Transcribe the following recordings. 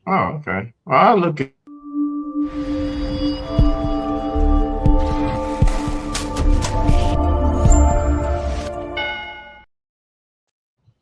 Oh, okay. Well, I'll look at.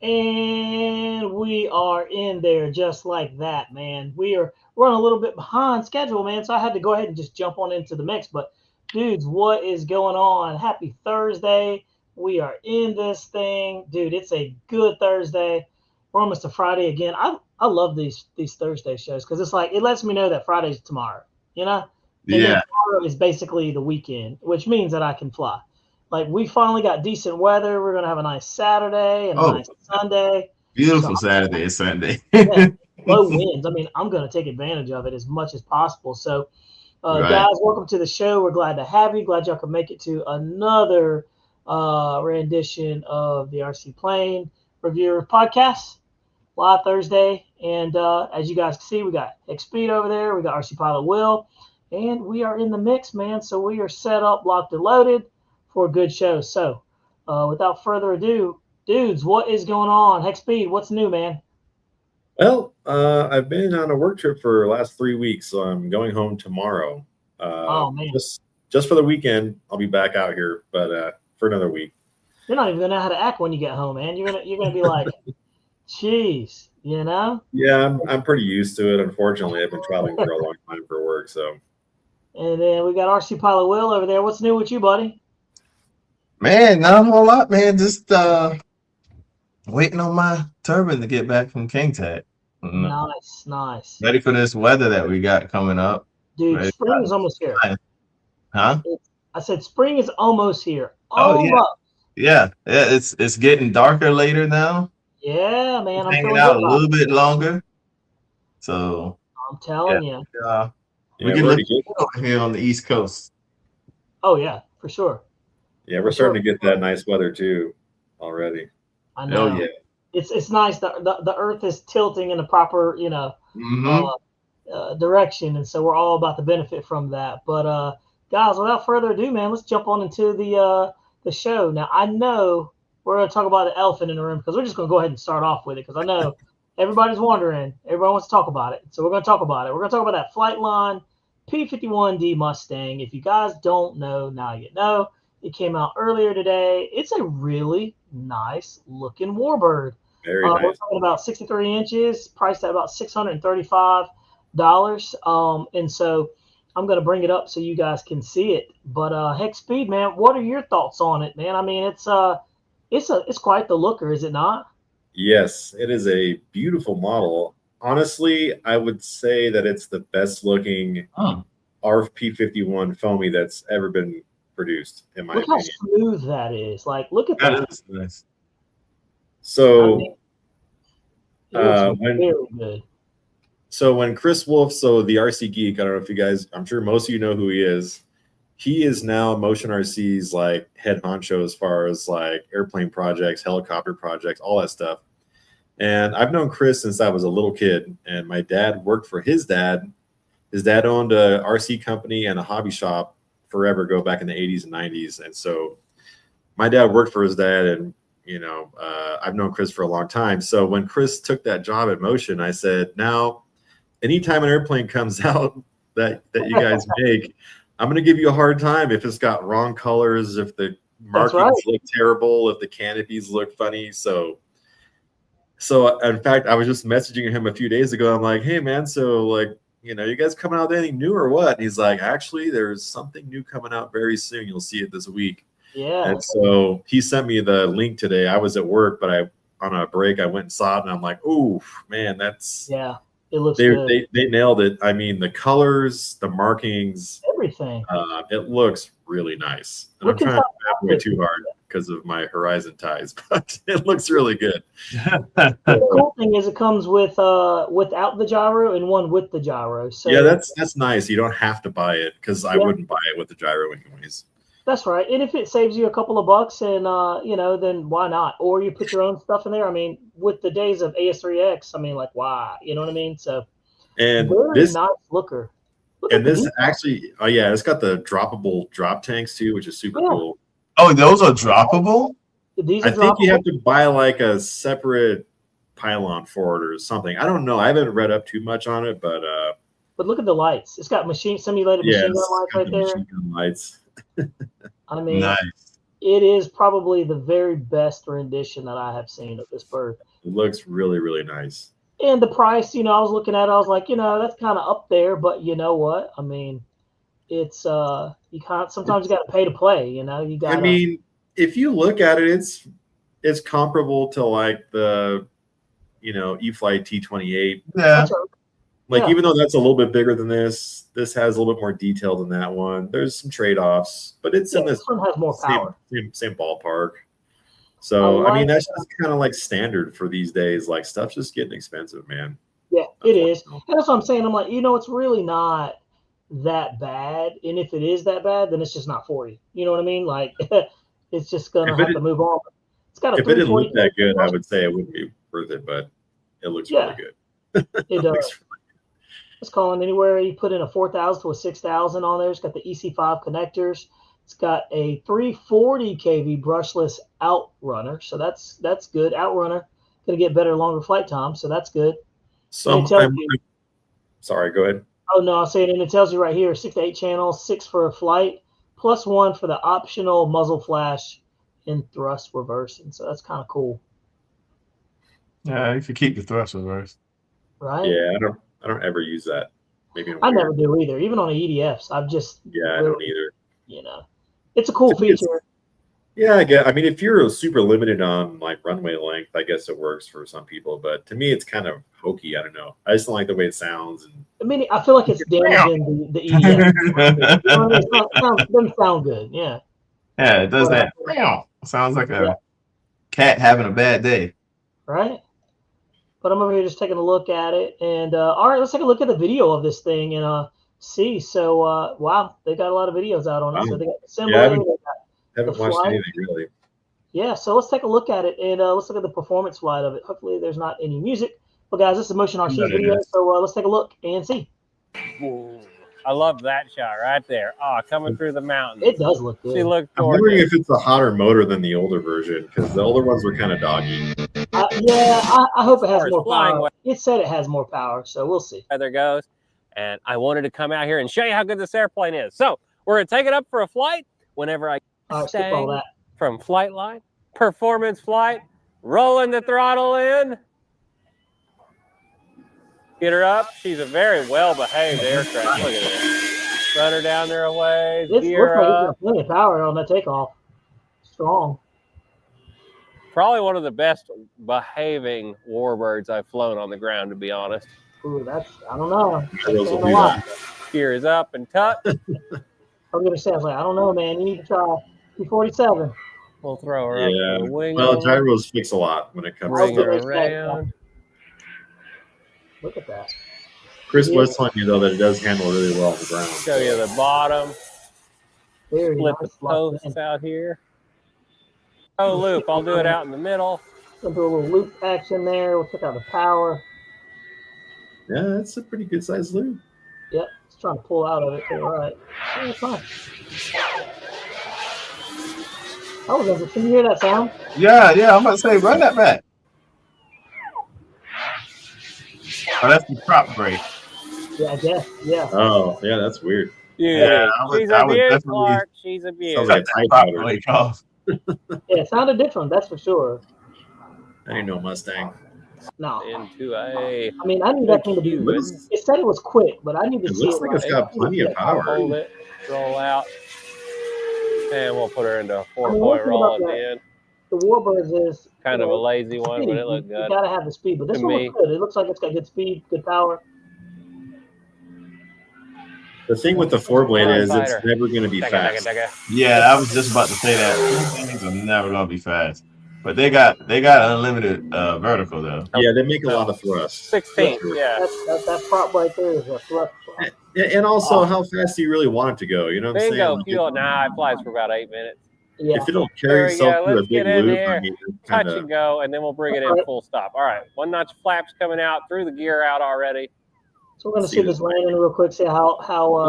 And we are in there just like that, man. We are running a little bit behind schedule, man. So I had to go ahead and just jump on into the mix. But dudes, what is going on? Happy Thursday. We are in this thing. Dude, it's a good Thursday. We're almost to Friday again. I love these Thursday shows because it's like it lets me know that Friday's tomorrow, you know? And then Yeah. tomorrow is basically the weekend, which means that I can fly. Like we finally got decent weather. We're gonna have a nice Saturday and a Oh, nice Sunday. So beautiful Saturday and Sunday. yeah, low winds. I mean, I'm gonna take advantage of it as much as possible. So, Right. guys, welcome to the show. We're glad to have you. Glad y'all could make it to another rendition of the RC Plane Reviewer podcast live Thursday. And as you guys can see, we got X Speed over there. We got RC Pilot Will, and we are in the mix, man. So we are set up, locked, and loaded for a good show. So, without further ado, dudes, what is going on? Hex Speed, what's new, man? Well, I've been on a work trip for the last 3 weeks, so I'm going home tomorrow. Oh man, Just for the weekend, I'll be back out here, but for another week. you're not even gonna know how to act when you get home, man. You're gonna be like, "Jeez," you know. Yeah, I'm pretty used to it. Unfortunately, I've been traveling for a long time for work, so And then we got RC Pilot Will over there. What's new with you, buddy? Man, not a whole lot, man. Just waiting on my turbine to get back from King Tag. Nice, nice, Ready for this weather that we got coming up. dude. Ready Spring is almost here. Huh? I said spring is almost here. Oh yeah. Almost. Yeah. Yeah, it's getting darker later now. Yeah, man. I'm Hanging feeling out good a about little it. bit longer. So I'm telling you. we yeah, get a we're little already over here on the East Coast. Oh yeah, for sure. we're starting to get that nice weather too already. I Oh know. yeah. It's nice. The Earth is tilting in the proper Mm-hmm. direction, and so we're all about to benefit from that. But guys, without further ado, man, let's jump on into the show. Now I know we're going to talk about the elephant in the room because we're just going to go ahead and start off with it because I know everybody's wondering. Everybody wants to talk about it, so we're going to talk about it. We're going to talk about that flight line P-51D Mustang. If you guys don't know, now you know. It came out earlier today. It's a really nice looking warbird. Very We're nice. talking about 63 inches, priced at about $635. And so I'm going to bring it up so you guys can see it. But Hex Speed, man, what are your thoughts on it, man? I mean, it's quite the looker, is it not? Yes, it is a beautiful model. Honestly, I would say that it's the best looking ARF P-51 foamy that's ever been produced, in my Look how opinion. smooth that is. Like, look at that. That is nice. So I mean, it looks when very good. when Chris Wolf, so the RC Geek, I don't know if you guys, I'm sure most of you know who he is. He is now Motion RC's like head honcho as far as like airplane projects, helicopter projects, all that stuff. And I've known Chris since I was a little kid, and my dad worked for his dad. His dad owned a RC company and a hobby shop forever ago, back in the 80s and 90s. And so my dad worked for his dad, and I've known Chris for a long time. So when Chris took that job at Motion, I said, now, anytime an airplane comes out that you guys make, I'm going to give you a hard time if it's got wrong colors, if the markings look terrible, if the canopies look funny. So in fact, I was just messaging him a few days ago. I'm like, hey man, so like, you guys coming out with anything new or what? And he's like, actually, there's something new coming out very soon. You'll see it this week. Yeah. And so he sent me the link today. I was at work, but on a break, I went and saw it, and I'm like, oh man, It looks good. They nailed it. I mean, the colors, the markings, everything. It looks really nice. And I'm trying to not way too hard because of my Horizon ties, but it looks really good. The cool thing is it comes with without the gyro and one with the gyro. So yeah, that's nice. You don't have to buy it, because I wouldn't buy it with the gyro anyways. That's right. And if it saves you a couple of bucks, and then why not? Or you put your own stuff in there. I mean, with the days of AS3X, I mean, like, why? You know what I mean? So, and very nice looker. And this actually, oh yeah, it's got the droppable drop tanks too, which is super cool. Oh, those are droppable? These are I think you have to buy like a separate pylon for it or something. I don't know. I haven't read up too much on it, but look at the lights. It's got simulated machine gun lights right there. Machine gun lights. I mean, Nice. it is probably the very best rendition that I have seen of this bird. It looks really, really nice. And the price, I was looking at it, I was like, that's kind of up there, but you know what? I mean, it's you can't. Sometimes you got to pay to play. You got. I mean, if you look at it, it's comparable to like the, e-flite T-28. Yeah. Like, even though that's a little bit bigger than this has a little bit more detail than that one. There's some trade-offs, but it's in this one has more power. Same ballpark. So, I mean, that's just kind of like standard for these days. Like, stuff's just getting expensive, man. Yeah, it is. And that's what I'm saying. I'm like, it's really not that bad. And if it is that bad, then it's just not for you. You know what I mean? Like, it's just going to have to move on. It's got a if it didn't look that good, I would say it wouldn't be worth it, but it looks really good. It does. It's calling anywhere you put in a 4,000 to a 6,000 on there. It's got the EC5 connectors. It's got a 340 kV brushless outrunner, so that's good. Outrunner going to get better, longer flight time, so that's good. Sorry, go ahead. Oh no, I'll say it, and it tells you right here: 6 to 8 channels, 6 for a flight, +1 for the optional muzzle flash and thrust reversing. So that's kind of cool. Yeah, you could keep the thrust reverse. Right? Yeah, I don't ever use that. Maybe I never do either. Even on the EDFs, I've just I don't either. It's a cool feature. Yeah, I mean, if you're super limited on like runway length, I guess it works for some people. But to me, it's kind of hokey. I don't know. I just don't like the way it sounds. And I mean, I feel like it's damaging the EDF. It doesn't sound good. Yeah. Yeah, it does that. Sounds like a cat having a bad day. Right. But I'm over here just taking a look at it. And all right, let's take a look at the video of this thing and see. So, wow, they got a lot of videos out on it. So they got the symbol. Haven't watched anything really. Yeah, so let's take a look at it and let's look at the performance flight of it. Hopefully there's not any music. But guys, this is Motion RC video, so let's take a look and see. Ooh, I love that shot right there. Coming through the mountains. It does look good. She looked I'm wondering if it's a hotter motor than the older version, because the older ones were kind of doggy. I hope it has more power. It said it has more power, so we'll see. There goes. And I wanted to come out here and show you how good this airplane is. So we're going to take it up for a flight whenever I skip all that. From flight line, performance flight, rolling the throttle in. Get her up. She's a very well-behaved aircraft. Look at this. Run her down there a ways. It looks like it's got plenty of power on that takeoff. Strong. Probably one of the best behaving warbirds I've flown on the ground, to be honest. Ooh, I don't know. Gear is up and tucked. I'm going to say, I was like, I don't know, man. You need to try P-47. We'll throw her up the wing. Well, gyros fix a lot when it comes to her around. Look at that. Chris was telling you, though, that it does handle really well on the ground. Show you the bottom. Very Flip nice. the posts out here. Oh, loop. I'll do it out in the middle. We'll do a little loop action there. We'll check out the power. Yeah, that's a pretty good sized loop. Yep. It's trying to pull out of it. All right. Yeah, it's fine. Oh, can you hear that sound? Yeah. I'm about to say, run that back. Oh, that's the prop brake. Yeah, I guess. Yeah. Oh, yeah, that's weird. Yeah, she's a beaut, Clark. She's a beaut. Sounds like a prop brake off. Yeah, it sounded different, that's for sure. I ain't no Mustang. No. Into a. I mean, I need that thing to be. It said it was quick, but I need to see it. Looks like it's got plenty of power. Hold it, roll out, and we'll put her into a 4-point roll at the end. The Warbirds is kind of a lazy one, but it looked good. You gotta have the speed, but this one looks good. It looks like it's got good speed, good power. The thing with the 4-blade is it's never going to be fast. Yeah, I was just about to say that. Things are never going to be fast. But they got unlimited vertical though. Yeah, they make a lot of thrust. 16, yeah. That prop right there is a thrust. And also, how fast do you really want it to go? You know what I'm saying? Fuel. Nah, it flies for about 8 minutes. Yeah. If it'll carry itself through a big loop, I mean, touch and go, and then we'll bring it in full stop. All right, 1-notch flaps coming out, threw the gear out already. So we're going to see this landing real quick, see how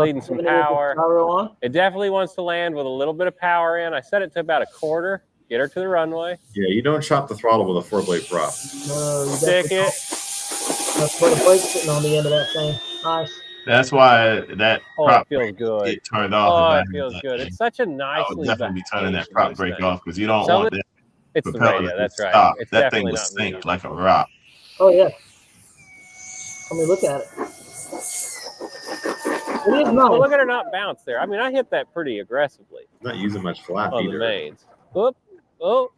leading some power. On. It definitely wants to land with a little bit of power in. I set it to about 1/4. Get her to the runway. Yeah, you don't chop the throttle with a 4-blade prop. No, you Stick definitely it. don't. That's where the brake's sitting on the end of that thing. Nice. That's why that Oh, it prop feels brake good. get turned off. Oh, if I it had feels that good. thing. It's such a I would nicely definitely be turning that behaved prop brake Mustang. off because you don't Some want of that It's the propeller radio. to That's right. stop. It's That thing definitely will not sink music. like a rock. Oh yeah. I mean, look at it. It is nice. Well, look at her not bounce there. I mean, I hit that pretty aggressively Not using much flap on the either. mains. Oop, oh.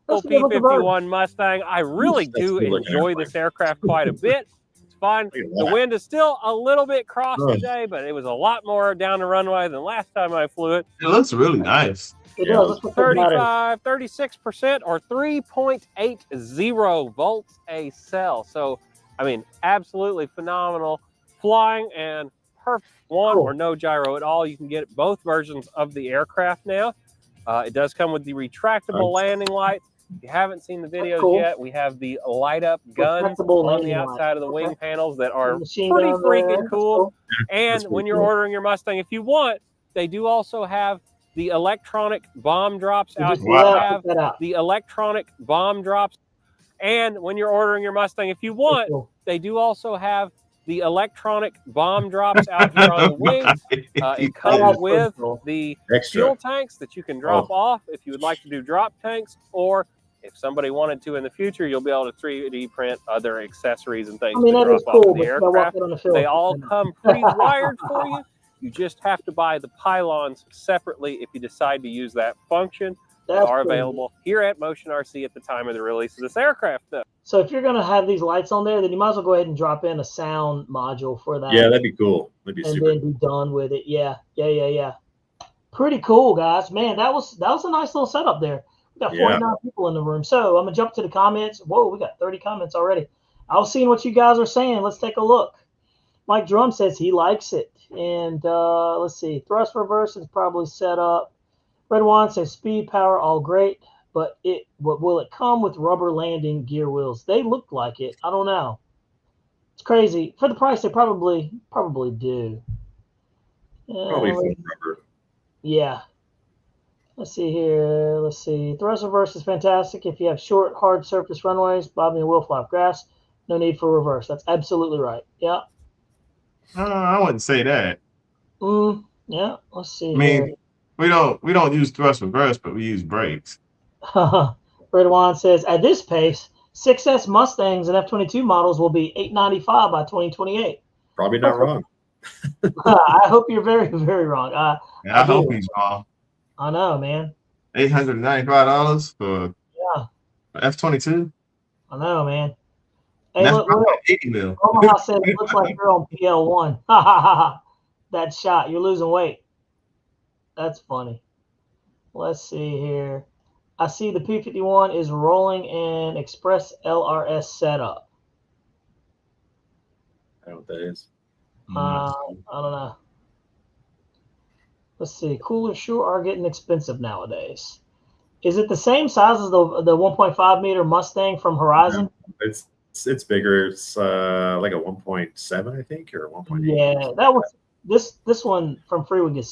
That's a good looking bird. P-51 Mustang. I really That's do a good looking enjoy airplane. this aircraft quite a bit. It's fun. Look at The that. wind is still a little bit cross Ugh. today, but it was a lot more down the runway than last time I flew it. It looks really nice. It Yeah. does. Let's look at that. 36% or 3.80 volts a cell. So, I mean, absolutely phenomenal flying and perfect one Cool. or no gyro at all. You can get both versions of the aircraft now. It does come with the retractable landing light. If you haven't seen the videos cool. yet, we have the light up guns Retractable on landing the light. outside of the wing Okay. panels that are Machine pretty gun there. freaking That's cool. And That's when pretty you're cool. ordering your Mustang, if you want, they do also have the electronic bomb drops Did you out. see You that? have Check that out. the electronic bomb drops. And when you're ordering your Mustang, if you want, Cool. they do also have the electronic bomb drops out here on the wings. It comes That's with pretty cool. the Extra. fuel tanks that you can drop off if you would like to do drop tanks, or if somebody wanted to in the future, you'll be able to 3D print other accessories and things I mean, to that drop is off cool, in but the you gotta walk aircraft. it on the field. They all come pre-wired for you. You just have to buy the pylons separately if you decide to use that function. They That's are cool. available here at Motion RC at the time of the release of this aircraft, though. So if you're gonna have these lights on there, then you might as well go ahead and drop in a sound module for that. Yeah, that'd be cool. That'd be and super. then be done with it. Yeah. Pretty cool, guys. Man, that was a nice little setup there. We got 49 people in the room. So I'm gonna jump to the comments. Whoa, we got 30 comments already. I was seeing what you guys are saying. Let's take a look. Mike Drum says he likes it. And let's see. Thrust reverse is probably set up. Red Wine says speed, power, all great. But will it come with rubber landing gear wheels? They look like it. I don't know. It's crazy. For the price, they probably do. Probably foam rubber. Yeah. Let's see here. Let's see. Thrust reverse is fantastic if you have short, hard surface runways, bobbing and wheel flap grass. No need for reverse. That's absolutely right. Yeah. I wouldn't say that. Yeah. Let's see. I mean, here. we don't use thrust reverse, but we use brakes. Red Wine says at this pace, 6S Mustangs and F-22 models will be $895 by 2028. Probably not wrong. I hope you're very, very wrong. I hope he's wrong. I know, man. $895 for F-22. I know, man. Hey, That's look, probably 80 mil. Omaha said it looks like you're on PL1. That shot. You're losing weight. That's funny. Let's see here. I see the P-51 is rolling an Express LRS setup. I don't know what that is. I don't know. Let's see. Coolers sure are getting expensive nowadays. Is it the same size as the 1.5 meter Mustang from Horizon? No, it's bigger. It's like a 1.7, I think, or 1.8. Yeah, that was this one from Freewood gets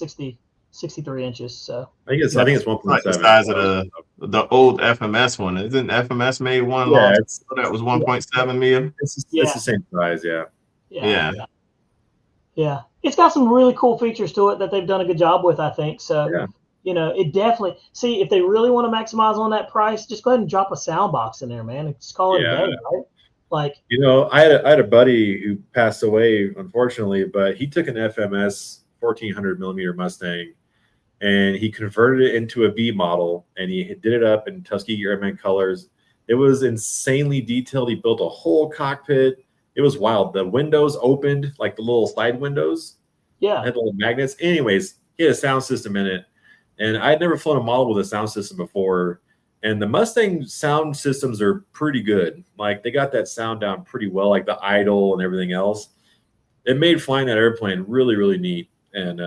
63 inches. So I think it's 1.7. Like the size of the old FMS one. Isn't FMS made one long that was 1.7 mil? It's the same size, Yeah. It's got some really cool features to it that they've done a good job with, I think. So, it definitely – see, if they really want to maximize on that price, just go ahead and drop a sound box in there, man. Just call it a day, right? Like, I had a buddy who passed away, unfortunately, but he took an FMS 1400 millimeter Mustang and he converted it into a B model and he did it up in Tuskegee Airmen colors. It was insanely detailed. He built a whole cockpit. It was wild. The windows opened, like the little slide windows. Yeah. Had little magnets. Anyways, he had a sound system in it. And I'd never flown a model with a sound system before. And the Mustang sound systems are pretty good. Like, they got that sound down pretty well, like the idle and everything else. It made flying that airplane really, really neat. And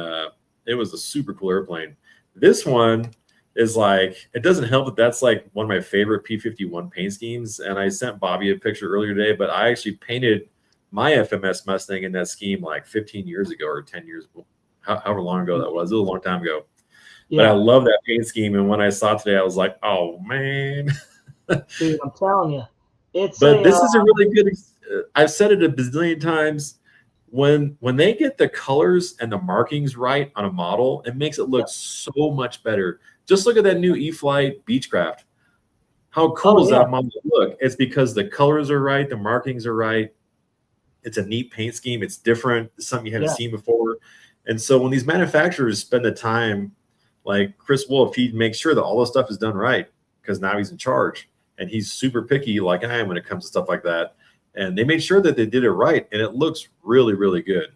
it was a super cool airplane. This one is like, it doesn't help that that's like one of my favorite P-51 paint schemes. And I sent Bobby a picture earlier today, but I actually painted my FMS Mustang in that scheme like 15 years ago or 10 years ago, however long ago that was. It was a long time ago. But I Yeah, love that paint scheme. And when I saw it today, I was like, oh man. dude, I'm telling you, it's But a this is a really good. I've said it a bazillion times. When they get the colors and the markings right on a model, it makes it look so much better. Just look at that new e-flite Beechcraft. How cool oh does yeah, that model look? It's because the colors are right, the markings are right. It's a neat paint scheme. It's different. It's something you haven't yeah, seen before. And so when these manufacturers spend the time, like Chris Wolf, he makes sure that all this stuff is done right because now he's in charge and he's super picky like I am when it comes to stuff like that. And they made sure that they did it right, and it looks really, really good.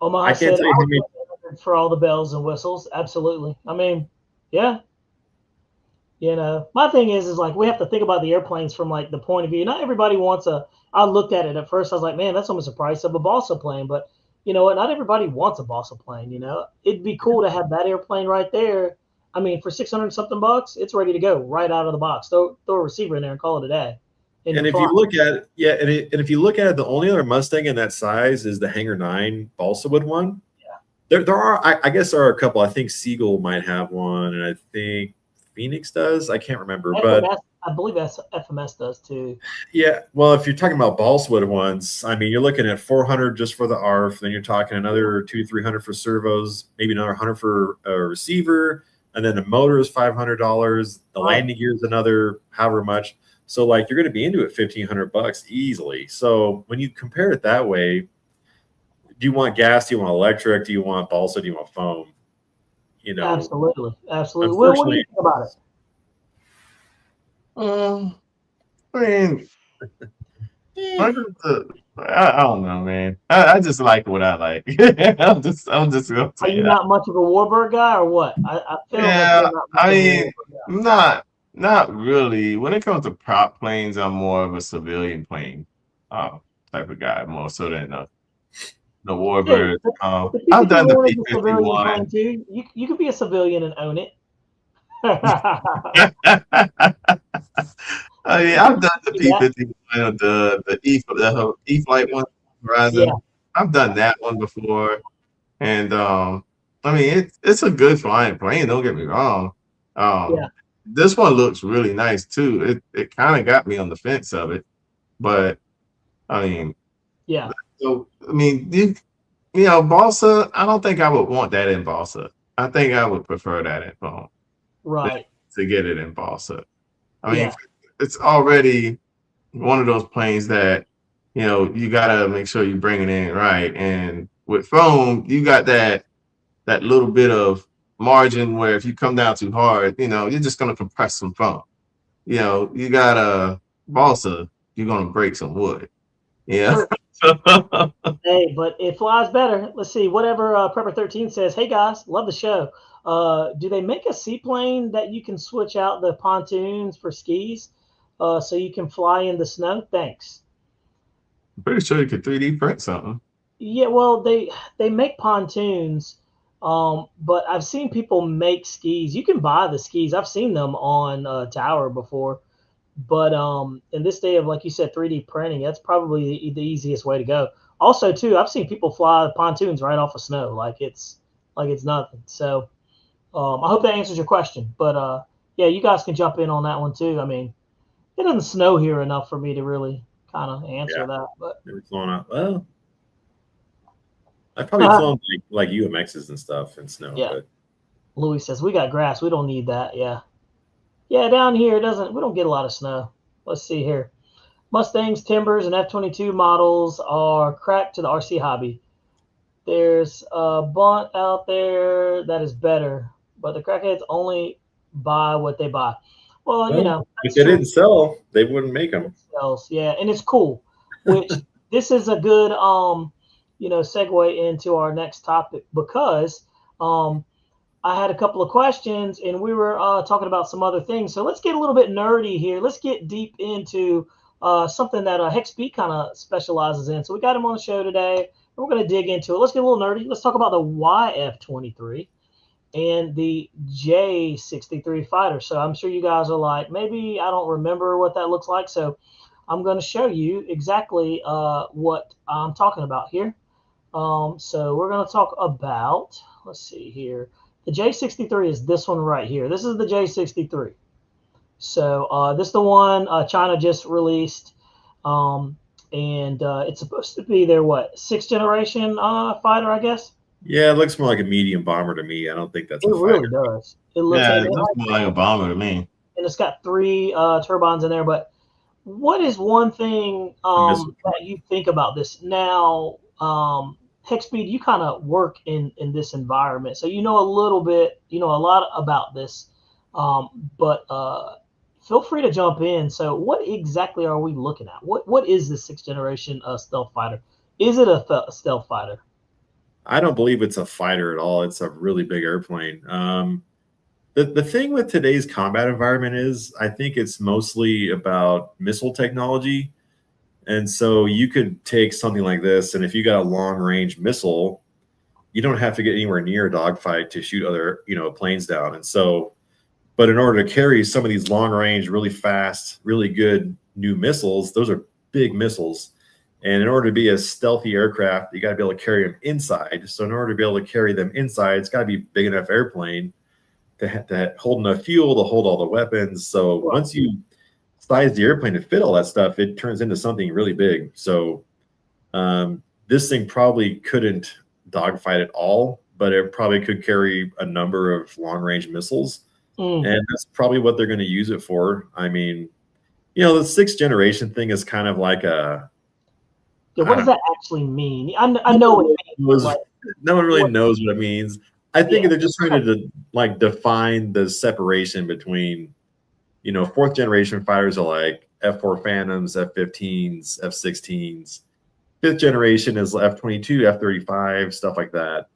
I Omaha can't said tell you how many. for all the bells and whistles. Absolutely. I mean, yeah, my thing is like we have to think about the airplanes from like the point of view. Not everybody wants a. I looked at it at first. I was like, man, that's almost the price of a balsa plane. But you know what? Not everybody wants a balsa plane. It'd be cool to have that airplane right there. I mean, for 600 something bucks, it's ready to go right out of the box. Throw a receiver in there and call it a day. And And you're if you flying. look at it, yeah, and if you look at it, the only other Mustang in that size is the Hangar 9 balsa wood one. There are, I guess, there are a couple. I think Siegel might have one, and I think Phoenix does. I can't remember, but FMS, I believe that's FMS does too. yeah. Well, if you're talking about balsa wood ones, I mean, you're looking at 400 just for the ARF. Then you're talking another 200-300 for servos, maybe another 100 for a receiver, and then the motor is $500. The Right. landing gear is another however much. So like you're going to be into it $1,500 easily. So when you compare it that way, do you want gas? Do you want electric? Do you want balsa? Do you want foam? Absolutely. Will, what do you Unfortunately, think about it? I mean, I don't know, man. I just like what I like. I'm just gonna Are say you that. not much of a Warbird guy or what? I feel that Yeah, you're not much I of a mean, Warbird guy. not really. When it comes to prop planes, I'm more of a civilian plane uh, type of guy, more so than the Hey, Warbird. the I've done the P-51 is a civilian plane P-51. too. You could be a civilian and own it. I mean, You I've can done the do that. P-51, the E-flite one, Yeah, Horizon. I've done that one before, and I mean, it's a good flying plane. Don't get me wrong. yeah, This one looks really nice too. It kind of got me on the fence of it, but I mean, yeah. so I mean, balsa. I don't think I would want that in balsa. I think I would prefer that in foam than Right. to get it in balsa. I mean, Yeah. it's already one of those planes that you gotta make sure you bring it in right. And with foam, you got that little bit of margin where if you come down too hard, you're just gonna compress some foam. You got a balsa, you're gonna break some wood. Yeah. True. Hey, but it flies better. Let's see. Whatever Prepper 13 says. Hey guys, love the show. Do they make a seaplane that you can switch out the pontoons for skis, so you can fly in the snow? Thanks. I'm pretty sure you could 3D print something. Yeah, well, they make pontoons, but I've seen people make skis. You can buy the skis. I've seen them on Tower before, but in this day of like you said, 3D printing, that's probably the easiest way to go. Also, too, I've seen people fly pontoons right off of snow, like it's nothing. So I hope that answers your question. But yeah, you guys can jump in on that one too. I mean, it doesn't snow here enough for me to really kind of answer yeah, that, but. never flown out. Well, I've probably flown like UMXs and stuff in snow, Yeah. but Louis says we got grass. We don't need that. Yeah. Yeah, down here it doesn't. We don't get a lot of snow. Let's see here. Mustangs, Timbers, and F-22 models are cracked to the RC hobby. There's a bunt out there that is better, but the crackheads only buy what they buy. Well, if that's they true. didn't sell, they wouldn't make them. Yeah, and it's cool. Which this is a good segue into our next topic because I had a couple of questions and we were talking about some other things. So let's get a little bit nerdy here. Let's get deep into something that HexB kind of specializes in. So we got him on the show today. We're going to dig into it. Let's get a little nerdy. Let's talk about the YF-23 and the J-63 fighter. So I'm sure you guys are like, maybe I don't remember what that looks like. So I'm going to show you exactly what I'm talking about here. So we're going to talk about, let's see here, The J63 is this one right here. This is the J63. So this is the one China just released. And it's supposed to be their, what, 6th generation fighter, I guess? Yeah, it looks more like a medium bomber to me. I don't think that's It a really fighter. does. It looks, Yeah, it looks more like a bomber to me. and it's got 3 turbines in there. But what is one thing that you think about this now? Hexspeed, you kind of work in this environment, so you know a little bit, you know a lot about this. But feel free to jump in. So, what exactly are we looking at? What is the 6th generation stealth fighter? Is it a stealth fighter? I don't believe it's a fighter at all. It's a really big airplane. The thing with today's combat environment is I think it's mostly about missile technology. And so you could take something like this, and if you got a long range missile, you don't have to get anywhere near a dogfight to shoot other, planes down. And so, but in order to carry some of these long range, really fast, really good new missiles, those are big missiles. And in order to be a stealthy aircraft, you got to be able to carry them inside. So in order to be able to carry them inside, it's got to be a big enough airplane to hold enough fuel to hold all the weapons. So once you size the airplane to fit all that stuff, it turns into something really big. So this thing probably couldn't dogfight at all, but it probably could carry a number of long-range missiles. And that's probably what they're going to use it for. I mean, the 6th generation thing is kind of like a... Yeah, what does that actually mean? I know what it means. No one really knows what it means. I think they're just trying to define the separation between, 4th generation fighters are like F4 Phantoms, F-15s, F-16s. 5th generation is F-22, F-35, stuff like that.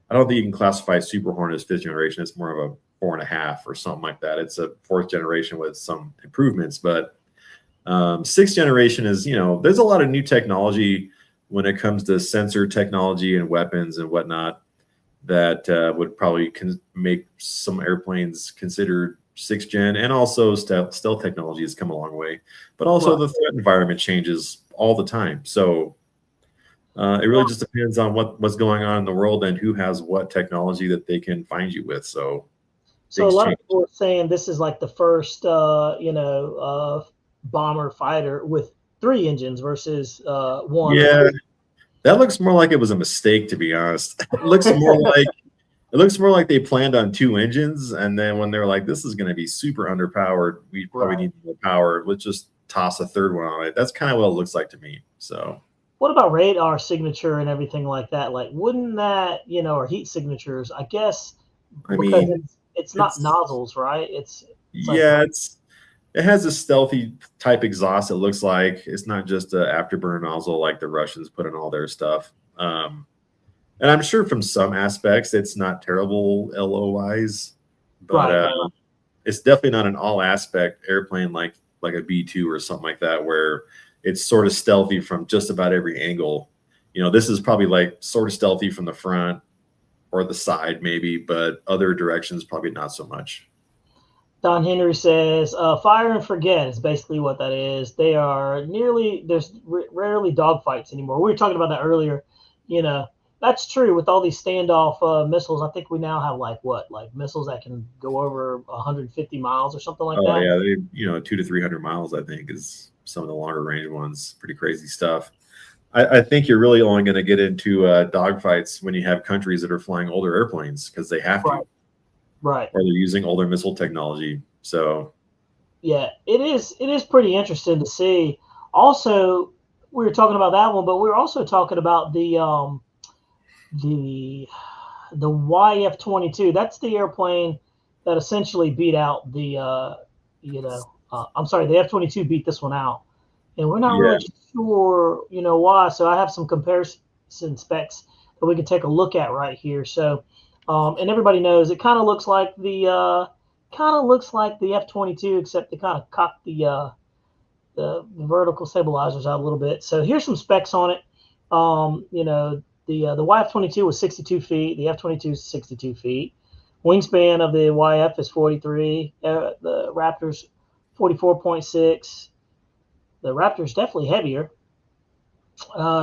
I don't think you can classify Super Hornet as 5th generation. It's more of a 4.5 or something like that. It's a 4th generation with some improvements, but 6th generation is, there's a lot of new technology when it comes to sensor technology and weapons and whatnot that would probably make some airplanes considered 6th gen, and also stealth technology has come a long way, but also the threat environment changes all the time. So it really just depends on what's going on in the world and who has what technology that they can find you with. So a lot of people are saying this is like the first, bomber fighter with 3 engines versus 1. Yeah, that looks more like it was a mistake, to be honest. It looks more like they planned on 2 engines, and then when they're like, this is going to be super underpowered, we probably need more power, let's just toss a 3rd one on it. That's kind of what it looks like to me. So what about radar signature and everything like that? Like, wouldn't that, or heat signatures, I guess, because it's not nozzles, right? It has a stealthy type exhaust. It looks like it's not just an afterburner nozzle like the Russians put in all their stuff. And I'm sure from some aspects it's not terrible LO wise, but it's definitely not an all aspect airplane like a B2 or something like that, where it's sort of stealthy from just about every angle. This is probably like sort of stealthy from the front or the side maybe, but other directions probably not so much. Don Henry says, fire and forget is basically what that is. They are there's rarely dogfights anymore. We were talking about that earlier. That's true with all these standoff missiles. I think we now have like missiles that can go over 150 miles or something like that. Oh yeah, 200 to 300 miles, I think, is some of the longer range ones. Pretty crazy stuff. I think you're really only going to get into dogfights when you have countries that are flying older airplanes because they have to. Right. Or they're using older missile technology. So yeah, it is pretty interesting to see. Also, we were talking about that one, but we were also talking about the YF-22. That's the airplane that essentially beat out the I'm sorry, the F-22 beat this one out. And we're not really sure, why. So I have some comparison specs that we can take a look at right here. So and everybody knows it kind of looks like the F-22, except they kind of cocked the vertical stabilizers out a little bit. So here's some specs on it. The YF-22 was 62 feet. The F-22 is 62 feet. Wingspan of the YF is 43. The Raptor's 44.6. The Raptor's definitely heavier.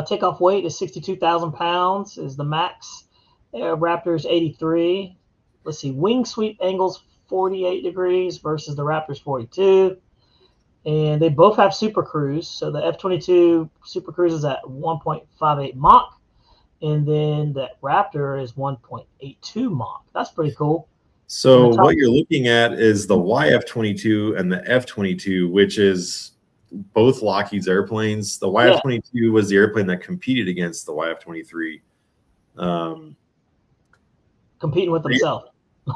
Takeoff weight is 62,000 pounds is the max. Raptor's 83. let's see, wing sweep angles 48 degrees versus the Raptor's 42. And they both have super cruise. So the F-22 super cruise is at 1.58 Mach. And then the Raptor is 1.82 Mach. That's pretty cool. So what you're looking at is the YF-22 and the F-22, which is both Lockheed's airplanes. The YF-22 was the airplane that competed against the YF-23. Competing with themselves.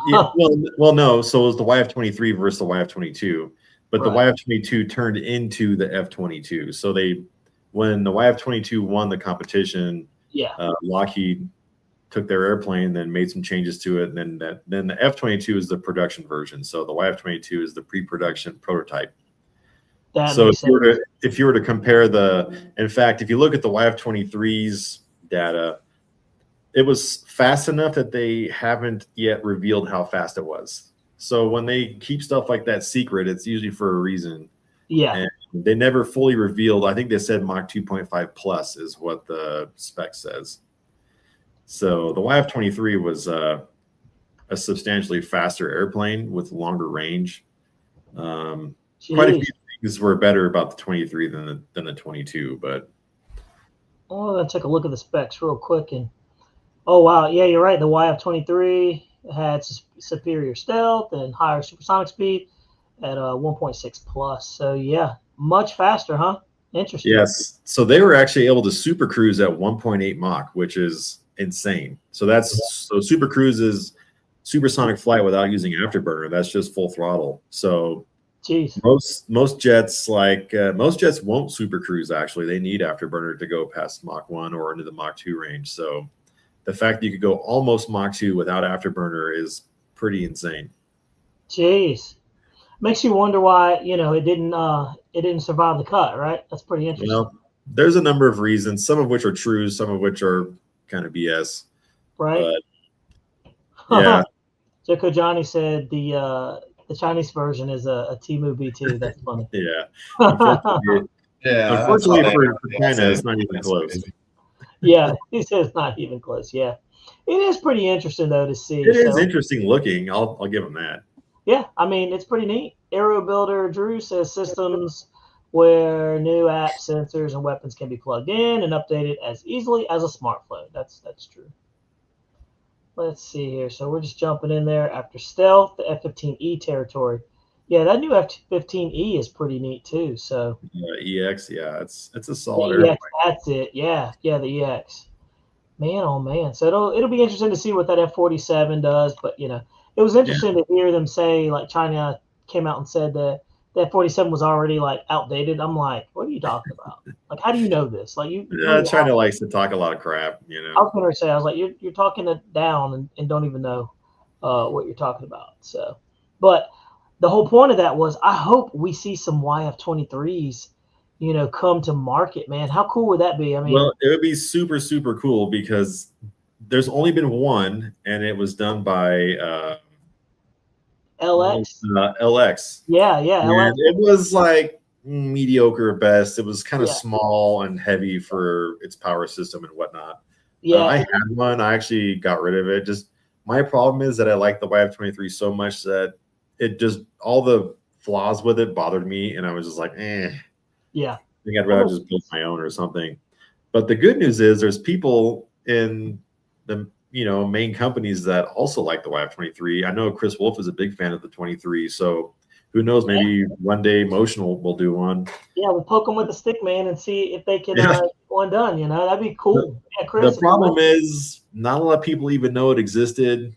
Yeah, well, no. So it was the YF-23 versus the YF-22, but the YF-22 turned into the F-22. So when the YF-22 won the competition, Lockheed took their airplane, then made some changes to it, and then the F-22 is the production version. So the YF-22 is the pre-production prototype. So if you were to compare in fact, if you look at the YF-23's data, it was fast enough that they haven't yet revealed how fast it was. So when they keep stuff like that secret, it's usually for a reason. Yeah. And they never fully revealed. I think they said Mach 2.5 plus is what the spec says. So the YF-23 was a substantially faster airplane with longer range. Quite a few things were better about the 23 than the 22, but. Oh, let's take a look at the specs real quick. And oh, wow. Yeah, you're right. The YF-23 had superior stealth and higher supersonic speed at 1.6 plus. So, yeah, much faster, huh? Interesting. Yes. So they were actually able to super cruise at 1.8 Mach, which is insane. So so super cruise is supersonic flight without using afterburner. That's just full throttle. So most jets won't super cruise. Actually, they need afterburner to go past Mach 1 or into the Mach 2 range. So the fact that you could go almost Mach 2 without afterburner is pretty insane. Jeez. Makes you wonder why, it didn't survive the cut, right? That's pretty interesting. Well, there's a number of reasons, some of which are true, some of which are kind of BS. Right. But, yeah. Joko Johnny said the Chinese version is a Temu B2. That's funny. Yeah. Unfortunately for China, it's not even close. Yeah, he says not even close. Yeah. It is pretty interesting, though, to see. It is interesting looking. I'll give them that. Yeah, I mean, it's pretty neat. Aero Builder Drew says systems where new apps, sensors, and weapons can be plugged in and updated as easily as a smartphone. That's true. Let's see here. So we're just jumping in there after stealth, the F-15E territory. Yeah, that new F-15E is pretty neat too. So EX, yeah, it's a solid airplane. That's it. Yeah, the EX. Man, oh man. So it'll be interesting to see what that F-47 does. But it was interesting to hear them say, like, China came out and said that the F-47 was already like outdated. I'm like, what are you talking about? Like, how do you know this? Like, China likes to talk a lot of crap. I was going to say, I was like, you're talking it down and don't even know what you're talking about. So, but the whole point of that was, I hope we see some YF-23s, come to market, man. How cool would that be? I mean, well, it would be super, super cool because there's only been one, and it was done by LX. LX. Yeah, LX. It was like mediocre at best. It was kind of small and heavy for its power system and whatnot. Yeah, I had one. I actually got rid of it. Just my problem is that I like the YF-23 so much that it just all the flaws with it bothered me, and I was just like, Yeah. I think I'd rather just build my own or something. But the good news is there's people in the main companies that also like the YF-23. I know Chris Wolf is a big fan of the 23, so who knows? Maybe one day Motion will do one. Yeah, we'll poke them with a stick, man, and see if they can get one done. That'd be cool. Chris. The problem is not a lot of people even know it existed.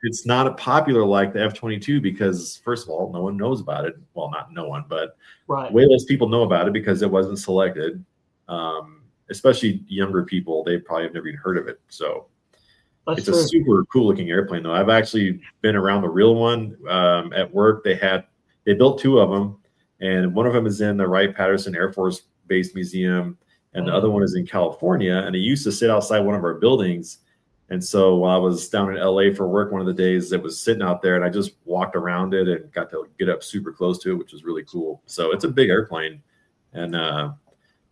It's not popular like the F-22 because, first of all, no one knows about it. Well, not no one, but way less people know about it because it wasn't selected. Especially younger people, they probably have never even heard of it. So it's a super cool looking airplane, though. I've actually been around the real one at work. They built two of them, and one of them is in the Wright-Patterson Air Force Base Museum, and the other one is in California. And it used to sit outside one of our buildings. And so while I was down in LA for work one of the days, it was sitting out there, and I just walked around it and got to get up super close to it, which was really cool. So it's a big airplane, and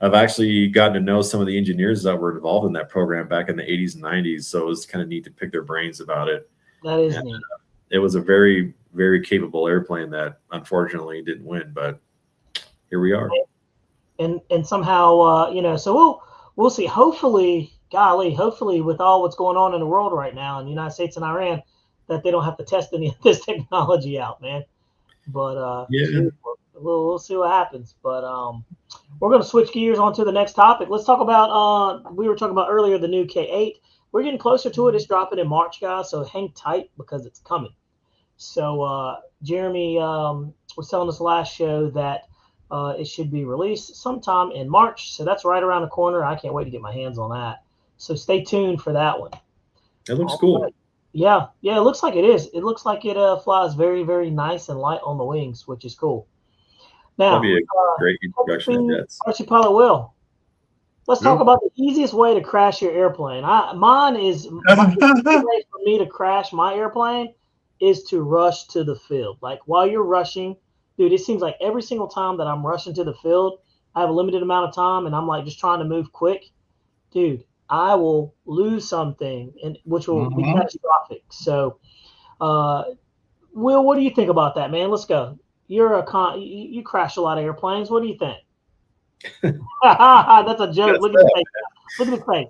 I've actually gotten to know some of the engineers that were involved in that program back in the 80s and 90s. So it was kind of neat to pick their brains about it. That is neat. It was a very, very capable airplane that unfortunately didn't win, but here we are. And somehow, so we'll see. Hopefully, golly, hopefully with all what's going on in the world right now in the United States and Iran, that they don't have to test any of this technology out, man. But yeah, we'll see what happens. But we're going to switch gears on to the next topic. Let's talk about, we were talking about earlier, the new K8. We're getting closer to it. It's dropping in March, guys, so hang tight because it's coming. So Jeremy was telling us last show that it should be released sometime in March. So that's right around the corner. I can't wait to get my hands on that. So stay tuned for that one. it looks cool. Right. Yeah, it looks like it is. It looks like it flies very, very nice and light on the wings, which is cool. Now, That'd be a great introduction to jets. RC Pilot Will, let's talk about the easiest way to crash your airplane. The easiest way for me to crash my airplane is to rush to the field. Like while you're rushing, dude, it seems like every single time that I'm rushing to the field, I have a limited amount of time and I'm like just trying to move quick. Dude, I will lose something, which will be catastrophic. So, Will, what do you think about that, man? Let's go. You're you crash a lot of airplanes. What do you think? That's a joke. Look at his face. Look at his face.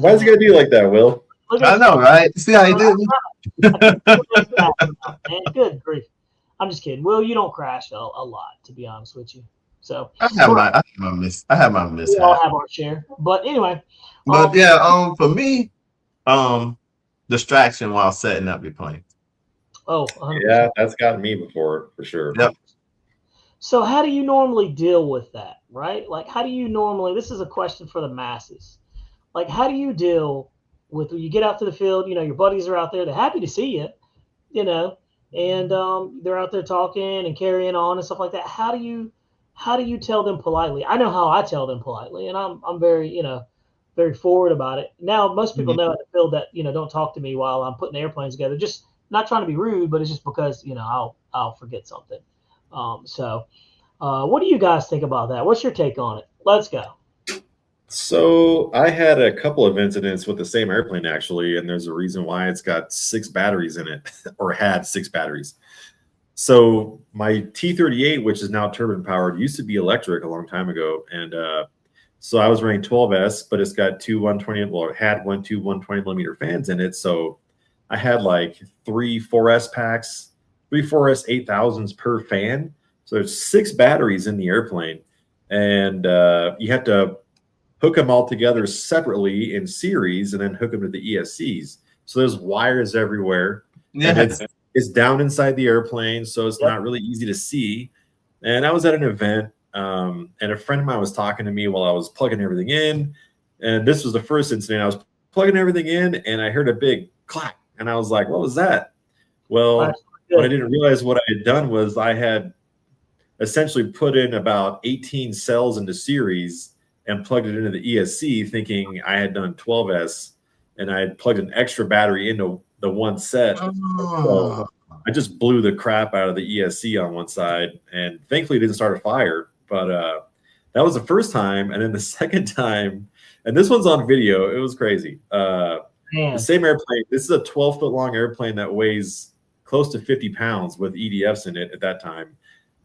Why is he gonna do like that, Will? I know, right? See how he did Man, good grief. I'm just kidding. Will, you don't crash a lot, to be honest with you. So I have my mishap. We all have our share. But anyway. But for me, distraction while setting up your plane. Oh, 100%. Yeah, that's gotten me before for sure. Yep. So how do you normally deal with that, right? Like, how do you normally, this is a question for the masses. Like, how do you deal with when you get out to the field, your buddies are out there, they're happy to see you, and they're out there talking and carrying on and stuff like that. How do you tell them politely? I know how I tell them politely, and I'm very, very forward about it. Now, most people know at the field that, don't talk to me while I'm putting airplanes together. Just not trying to be rude, but it's just because, I'll forget something. What do you guys think about that? What's your take on it? Let's go. So I had a couple of incidents with the same airplane, actually, and there's a reason why it's got 6 batteries in it, or had 6 batteries. So my T-38, which is now turbine powered, used to be electric a long time ago. And so I was running 12S, but it's got two 120, well, it had 2 120 millimeter fans in it. So I had like 3 4S packs, 3 4S 8000s per fan. So there's 6 batteries in the airplane. And you have to hook them all together separately in series and then hook them to the ESCs. So there's wires everywhere. Yeah. It's down inside the airplane, so it's not really easy to see. And I was at an event, and a friend of mine was talking to me while I was plugging everything in. And this was the first incident. I was plugging everything in, and I heard a big clack. And I was like, what was that? Well, what I didn't realize what I had done was I had essentially put in about 18 cells into series and plugged it into the ESC, thinking I had done 12S, and I had plugged an extra battery into the one set. So I just blew the crap out of the ESC on one side, and thankfully it didn't start a fire. But that was the first time. And then the second time, and this one's on video, it was crazy. The same airplane, this is a 12-foot long airplane that weighs close to 50 pounds with EDFs in it at that time.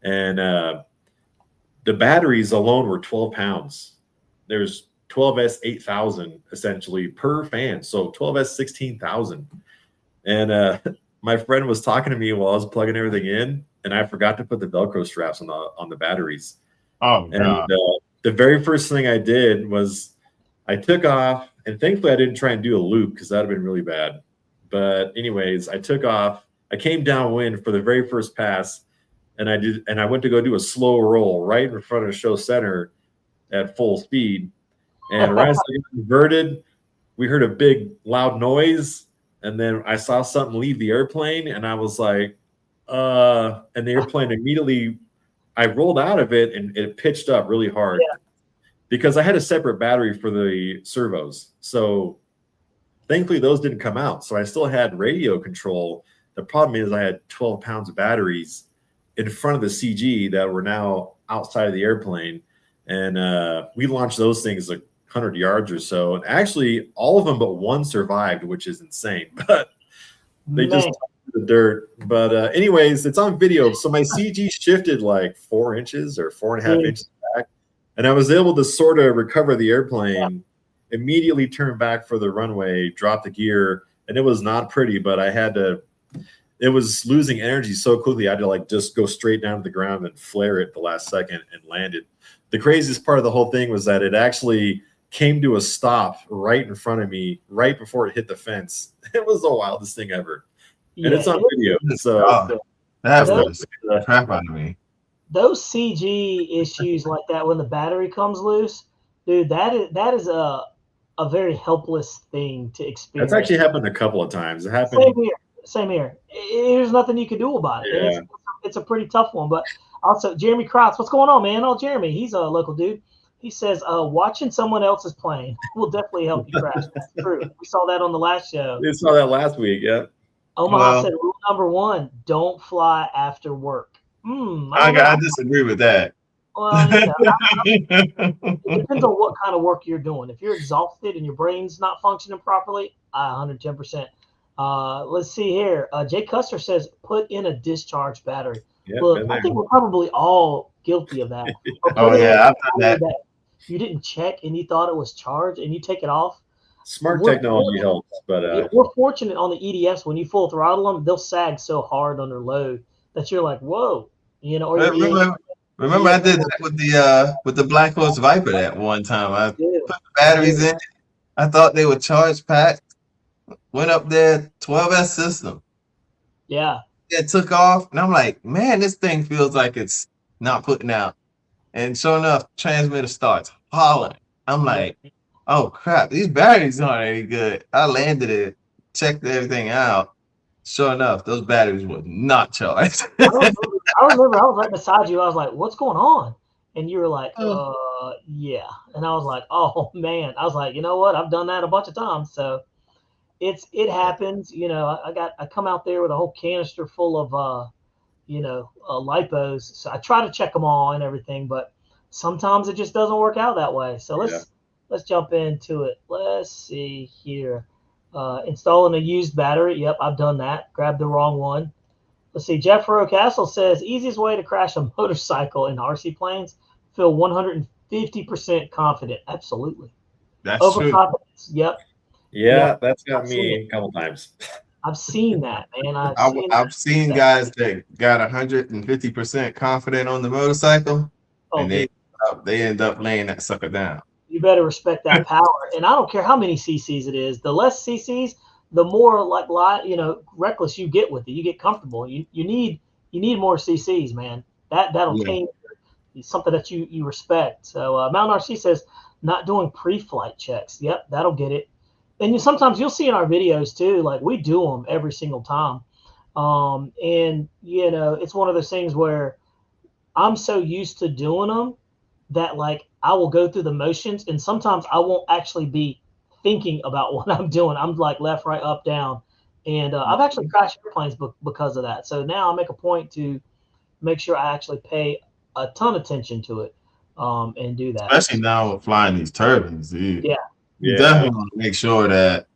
And the batteries alone were 12 pounds. There's 12S 8000 essentially per fan. So 12S 16,000. And my friend was talking to me while I was plugging everything in, and I forgot to put the Velcro straps on the batteries. Oh, and the very first thing I did was I took off, and thankfully I didn't try and do a loop because that would have been really bad. But anyways, I took off. I came downwind for the very first pass, and I went to go do a slow roll right in front of the show center at full speed. And right as I got inverted, we heard a big loud noise. And then I saw something leave the airplane, and I was like, and the airplane immediately, I rolled out of it, and it pitched up really hard because I had a separate battery for the servos. So thankfully those didn't come out. So I still had radio control. The problem is I had 12 pounds of batteries in front of the CG that were now outside of the airplane. and we launched those things like 100 yards or so. And actually, all of them but one survived, which is insane. But they just the dirt. But anyways, it's on video. So my CG shifted like 4 inches or 4.5 inches back, and I was able to sort of recover the airplane, immediately turn back for the runway, drop the gear, and it was not pretty, but I had to. It was losing energy so quickly. I had to like just go straight down to the ground and flare it the last second and landed. The craziest part of the whole thing was that it actually came to a stop right in front of me, right before it hit the fence. It was the wildest thing ever. And it's on video. So that's the crap out of me. Those CG issues like that when the battery comes loose, dude, that is a very helpless thing to experience. That's actually happened a couple of times. It happened. Same here. There's nothing you can do about it. Yeah. And it's a pretty tough one. But also, Jeremy Krotz, what's going on, man? Oh, Jeremy, he's a local dude. He says, watching someone else's plane will definitely help you crash. That's true. We saw that on the last show. We saw that last week, yeah. Omaha said, rule number 1, don't fly after work. I disagree with that. Well, it depends on what kind of work you're doing. If you're exhausted and your brain's not functioning properly, 110%. Let's see here. Jay Custer says, put in a discharge battery. Yep, Look, I think we're probably all guilty of that. I've done that. You didn't check and you thought it was charged and you take it off. Smart technology helps, but we're fortunate on the EDFs when you full throttle them, they'll sag so hard under load that you're like, whoa, Or remember, I did that with the Black Horse Viper that one time. I put the batteries in. I thought they were charge packed. Went up there, 12S system. Yeah. It took off, and I'm like, man, this thing feels like it's not putting out. And sure enough, transmitter starts hollering. I'm like, oh crap, these batteries aren't any good. I landed it, checked everything out. Sure enough, those batteries were not charged. I remember I was right beside you. I was like, what's going on? And you were like, yeah. And I was like, oh man. I was like, you know what? I've done that a bunch of times. So it happens. I come out there with a whole canister full of lipos. So I try to check them all and everything, but sometimes it just doesn't work out that way. So let's jump into it. Let's see here. Installing a used battery. Yep, I've done that. Grabbed the wrong one. Let's see. Jeff Castle says, easiest way to crash a motorcycle in RC planes, feel 150% confident. Absolutely. That's overconfidence. True. Yep. Yeah, that's got me a couple times. I've seen that, man. I've seen guys that got 150% confident on the motorcycle, and they end up laying that sucker down. You better respect that power. And I don't care how many CCs it is. The less CCs, the more reckless you get with it. You get comfortable. You need more CCs, man. That'll change something that you respect. So Mountain RC says not doing pre-flight checks. Yep, that'll get it. And sometimes you'll see in our videos too, like we do them every single time. And it's one of those things where I'm so used to doing them that like I will go through the motions, and sometimes I won't actually be thinking about what I'm doing. I'm like left, right, up, down. And I've actually crashed airplanes because of that. So now I make a point to make sure I actually pay a ton of attention to it and do that. Especially now with flying these turbines, dude. Yeah. You definitely want to make sure that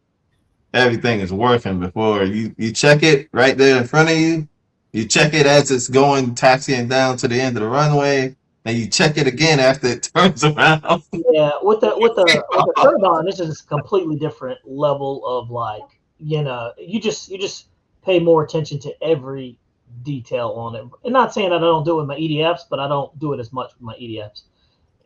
everything is working before you check it right there in front of you. You check it as it's going taxiing down to the end of the runway, and you check it again after it turns around. Yeah, with the turbine, this is a completely different level of you just pay more attention to every detail on it. And not saying that I don't do it with my EDFs, but I don't do it as much with my EDFs.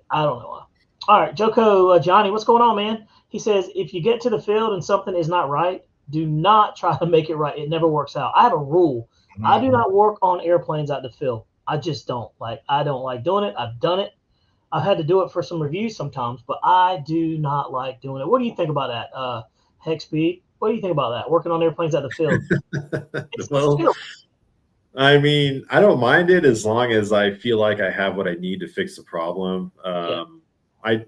I don't know why. All right, Joko Johnny, what's going on, man? He says, if you get to the field and something is not right, do not try to make it right. It never works out. I have a rule. Mm-hmm. I do not work on airplanes at the field. I just don't. I don't like doing it. I've done it. I've had to do it for some reviews sometimes, but I do not like doing it. What do you think about that, Hexpeed? What do you think about that, working on airplanes at the field? Well, I mean, I don't mind it as long as I feel like I have what I need to fix the problem. I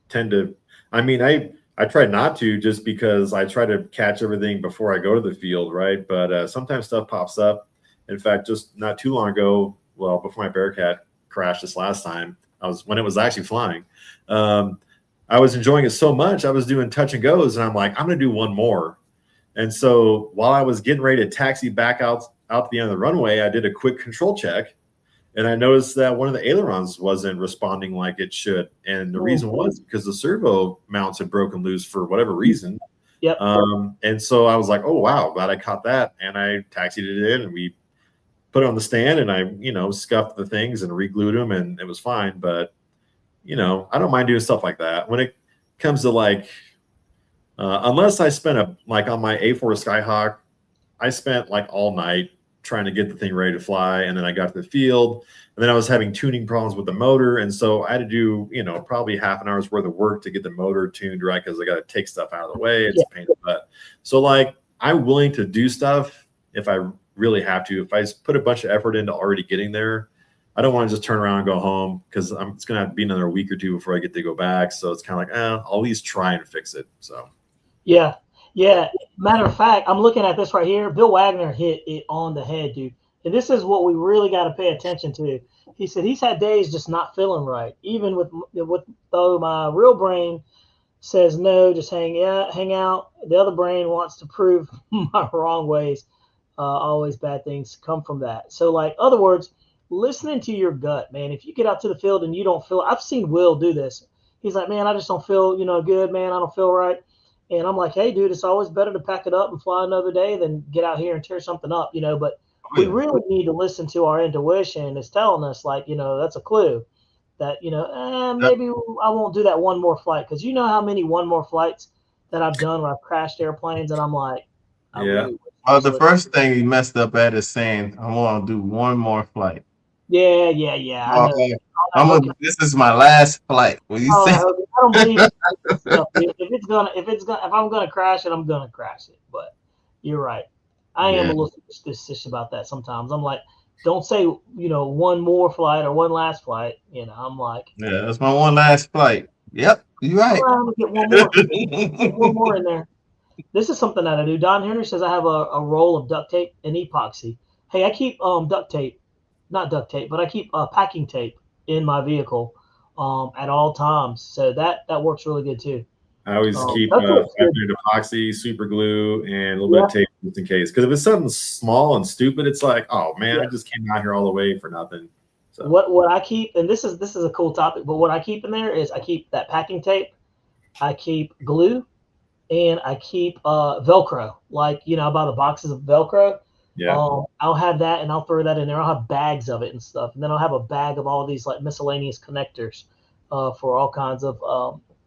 tend to, I try not to, just because I try to catch everything before I go to the field, right? But sometimes stuff pops up. In fact, just not too long ago, well, before my Bearcat crashed this last time, when it was actually flying. I was enjoying it so much. I was doing touch and goes, and I'm like, I'm going to do one more. And so while I was getting ready to taxi back out to the end of the runway, I did a quick control check, and I noticed that one of the ailerons wasn't responding like it should. And the reason was because the servo mounts had broken loose for whatever reason. Yep. And so I was like, oh, wow, glad I caught that. And I taxied it in, and we put it on the stand, and I, scuffed the things and re-glued them, and it was fine. But, I don't mind doing stuff like that. When it comes to like, unless I spent on my A4 Skyhawk, I spent like all night trying to get the thing ready to fly. And then I got to the field, and then I was having tuning problems with the motor. And so I had to do, probably half an hour's worth of work to get the motor tuned right, because I got to take stuff out of the way. It's a pain in the butt. So like, I'm willing to do stuff if I really have to. If I put a bunch of effort into already getting there, I don't want to just turn around and go home, because it's going to have to be another week or two before I get to go back. So it's kind of like, I'll at least try and fix it. So. Yeah. Matter of fact, I'm looking at this right here. Bill Wagner hit it on the head, dude. And this is what we really got to pay attention to. He said he's had days just not feeling right. Even though my real brain says no, just hang out. The other brain wants to prove my wrong ways. Always bad things come from that. So, like, other words, listening to your gut, man. If you get out to the field and you don't feel, I've seen Will do this. He's like, man, I just don't feel, good, man. I don't feel right. And I'm like, hey, dude, it's always better to pack it up and fly another day than get out here and tear something up, But we really need to listen to our intuition. It's telling us, like, that's a clue that, maybe I won't do that one more flight. Because you know how many one more flights that I've done where I've crashed airplanes, and I'm like, the first thing you messed up at is saying, I want to do one more flight. Yeah. This is my last flight. Will you say? I don't believe stuff. If I'm gonna crash it, I'm gonna crash it. But you're right. I am a little superstitious about that sometimes. I'm like, don't say one more flight or one last flight. I'm like, that's my one last flight. Yep, you're right. I'm gonna get one more. One more in there. This is something that I do. Don Henry says I have a roll of duct tape and epoxy. Hey, I keep not duct tape, but I keep packing tape in my vehicle at all times. So that works really good too. I always keep epoxy, super glue, and a little bit of tape just in case. Because if it's something small and stupid, it's like, oh man, I just came out here all the way for nothing. So. What I keep, and this is a cool topic, but what I keep in there is I keep that packing tape, I keep glue, and I keep Velcro. Like, I buy the boxes of Velcro. Yeah. I'll have that, and I'll throw that in there. I'll have bags of it and stuff, and then I'll have a bag of all of these like miscellaneous connectors for all kinds of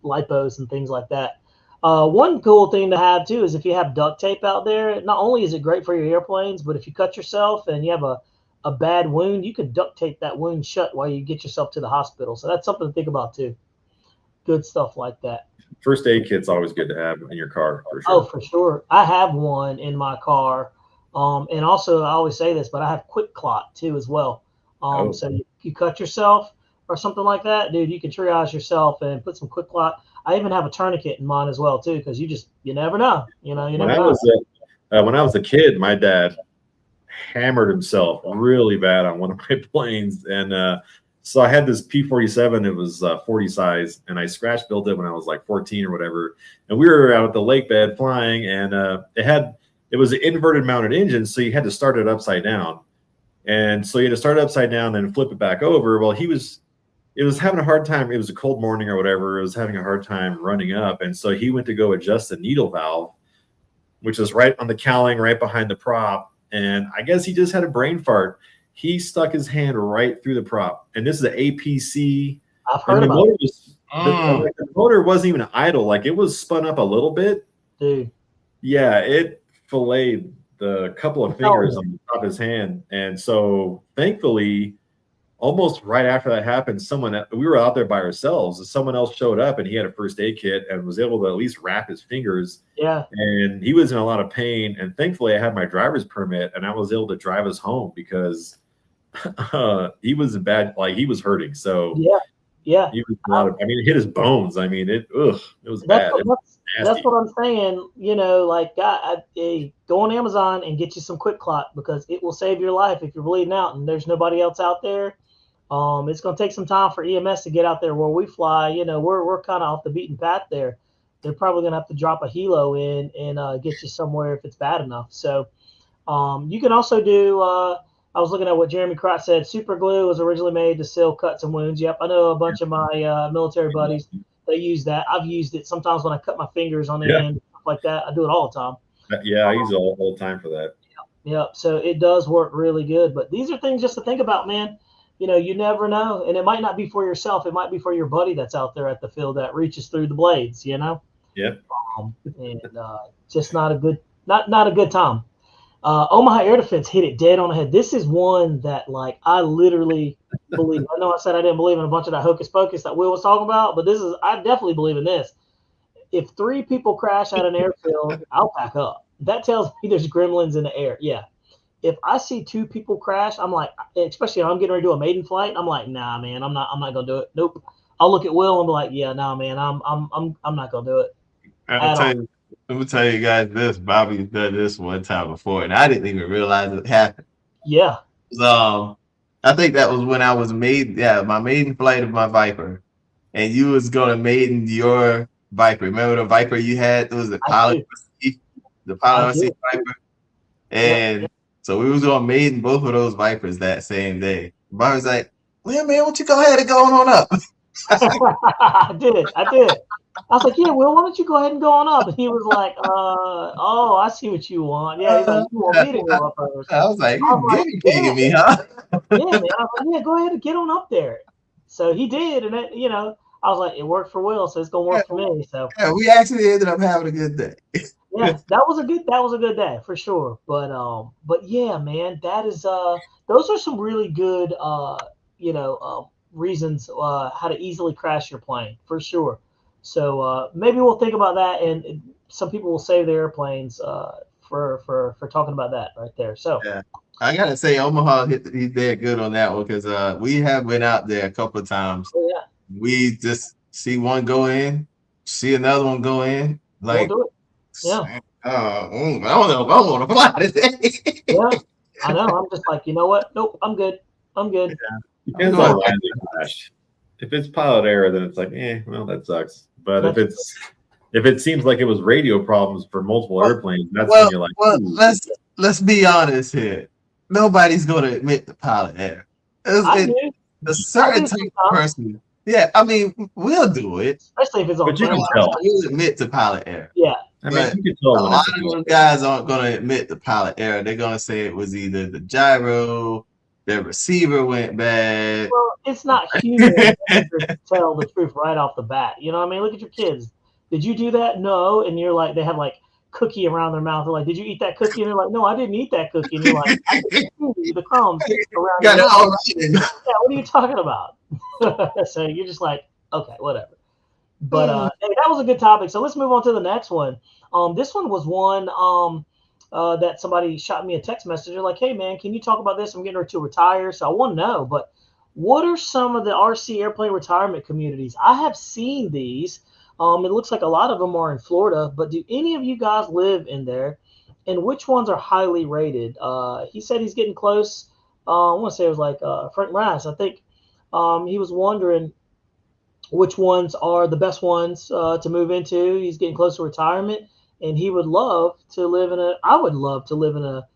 lipos and things like that. One cool thing to have too is if you have duct tape out there, not only is it great for your airplanes, but if you cut yourself and you have a bad wound, you could duct tape that wound shut while you get yourself to the hospital. So that's something to think about too. Good stuff like that. First aid kit's always good to have in your car, for sure. Oh, for sure. I have one in my car. And also, I always say this, but I have quick clot too as well. So you cut yourself or something like that, dude, you can triage yourself and put some quick clot. I even have a tourniquet in mine as well too, because you never know. When I was a kid, my dad hammered himself really bad on one of my planes, and so I had this P-47. It was 40 size, and I scratch built it when I was like 14 or whatever. And we were out at the lake bed flying, and it was an inverted mounted engine, so you had to start it upside down. And so you had to start it upside down, then flip it back over. Well, it was having a hard time. It was a cold morning or whatever. It was having a hard time running up. And so he went to go adjust the needle valve, which was right on the cowling, right behind the prop. And I guess he just had a brain fart. He stuck his hand right through the prop. And this is an APC. I've heard about it. The motor wasn't even idle. Like, it was spun up a little bit. Dude. Yeah, it filleted the couple of fingers on the top of his hand. And so thankfully, almost right after that happened, we were out there by ourselves, and someone else showed up, and he had a first aid kit and was able to at least wrap his fingers. Yeah. And he was in a lot of pain. And thankfully I had my driver's permit, and I was able to drive us home because he was he was hurting. So yeah. He was it hit his bones. I mean, it was bad. That's what I'm saying. Go on Amazon and get you some quick clot, because it will save your life if you're bleeding out and there's nobody else out there. It's going to take some time for EMS to get out there where we fly. You know, we're kind of off the beaten path there. They're probably going to have to drop a helo in and get you somewhere if it's bad enough. So you can also do. I was looking at what Jeremy Crotch said. Super glue was originally made to seal cuts and wounds. Yep, I know a bunch of my military buddies. They use that. I've used it sometimes when I cut my fingers on the end, stuff like that. I do it all the time. Yeah, I use it all the time for that. Yeah, so it does work really good. But these are things just to think about, man. You know, you never know, and it might not be for yourself. It might be for your buddy that's out there at the field that reaches through the blades. You know. Yeah. And just not a good time. Omaha Air Defense hit it dead on the head. This is one that, like, I literally believe. I know I said I didn't believe in a bunch of that hocus pocus that Will was talking about, but I definitely believe in this. If 3 people crash at an airfield, I'll pack up. That tells me there's gremlins in the air. Yeah. If I see 2 people crash, I'm like, especially if I'm getting ready to do a maiden flight, I'm like, nah, man, I'm not gonna do it. Nope. I'll look at Will and be like, yeah, nah, man, I'm not gonna do it. I'm gonna tell you guys this. Bobby's done this one time before, and I didn't even realize it happened. Yeah. I think that was when I was my maiden flight of my Viper, and you was gonna maiden your Viper. Remember the Viper you had? It was the pilot Viper, and so we was gonna maiden both of those Vipers that same day. Bobby's like, "Well, man, why don't you go ahead and go on up?" I did. I was like, yeah, Will, why don't you go ahead and go on up? And he was like, oh, I see what you want. Yeah, he's like, you want me to go up first. I was like, you're kidding me, huh? Yeah, man. I was like, yeah, go ahead and get on up there. So he did, and it, you know, I was like, it worked for Will, so it's gonna work for me. So yeah, we actually ended up having a good day. Yeah, that was a good day for sure. But yeah, man, that is those are some really good reasons how to easily crash your plane for sure. So maybe we'll think about that, and some people will save their airplanes for talking about that right there. So yeah, I gotta say Omaha he's dead good on that one because we have been out there a couple of times. Oh, yeah. We just see one go in, see another one go in. Like, we'll do it. Yeah. I don't know if I want to fly today. Yeah, I know. I'm just like, you know what? Nope, I'm good. Yeah. Depends on why they crash. If it's pilot error, then it's like, well, that sucks. But if it seems like it was radio problems for multiple airplanes, that's when you're like, let's be honest here. Nobody's going to admit the pilot error. A certain type of person. Yeah, I mean, we'll do it. Especially if it's on. But you can tell. We'll admit to pilot error. Yeah. I mean, you can tell a lot of those guys aren't going to admit the pilot error. They're going to say it was either the gyro, their receiver went bad. Well, it's not human to tell the truth right off the bat. You know what I mean? Look at your kids. Did you do that? No. And you're like, they have like cookie around their mouth. They're like, did you eat that cookie? And they're like, no, I didn't eat that cookie. And you're like, I didn't see the crumbs around your mouth. Yeah, what are you talking about? So you're just like, okay, whatever. But hey, that was a good topic. So let's move on to the next one. This one was one that somebody shot me a text message. They're like, hey, man, can you talk about this? I'm getting ready to retire. So I want to know, but what are some of the RC airplane retirement communities? I have seen these. It looks like a lot of them are in Florida, but do any of you guys live in there? And which ones are highly rated? He said he's getting close. I want to say it was like Frank Rass. I think he was wondering which ones are the best ones to move into. He's getting close to retirement, and he would love to live in I would love to live in a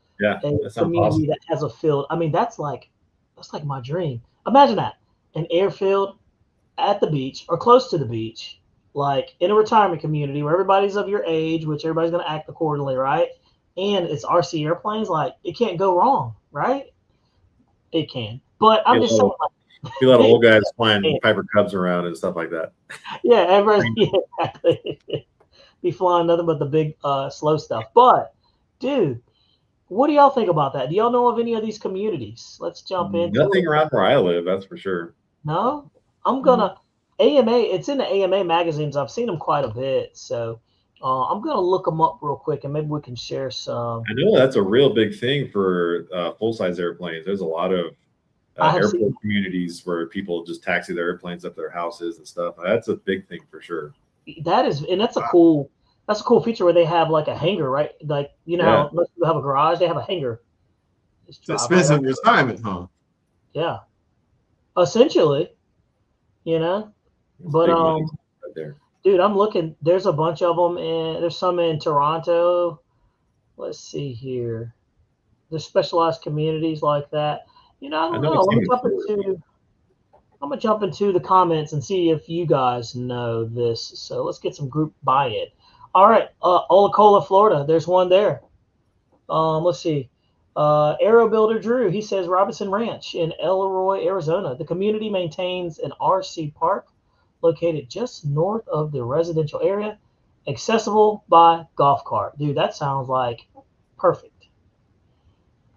community that has a field. I mean, that's like my dream. Imagine that, an airfield at the beach or close to the beach, like in a retirement community where everybody's of your age, which everybody's going to act accordingly, right? And it's RC airplanes. Like, it can't go wrong, right? It can. But I'm just saying, like, a lot of old guys flying Piper Cubs around and stuff like that. Yeah, everybody, exactly. Be flying nothing but the big slow stuff. But, dude, what do y'all think about that? Do y'all know of any of these communities? Let's jump in. Nothing around where I live, that's for sure. No? I'm going to AMA. It's in the AMA magazines. I've seen them quite a bit. So I'm going to look them up real quick, and maybe we can share some. I know that's a real big thing for full-size airplanes. There's a lot of airport communities where people just taxi their airplanes up to their houses and stuff. That's a big thing for sure. That's a cool feature where they have like a hangar, right? Like, you know, how most people have a garage, they have a hangar. It's expensive retirement home. Yeah. essentially, you know. That's But big money right there. dude, I'm looking. There's a bunch of them, and there's some in Toronto. Let's see here. There's specialized communities like that. You know, I don't know know. it's Let me even jump forward. into. I'm gonna jump into the comments and see if you guys know this. So let's get some group buy-in. All right, Olacola, Florida. There's one there. Let's see. Aero Builder Drew. He says Robinson Ranch in Elroy, Arizona. The community maintains an RC park located just north of the residential area, accessible by golf cart. Dude, that sounds like perfect.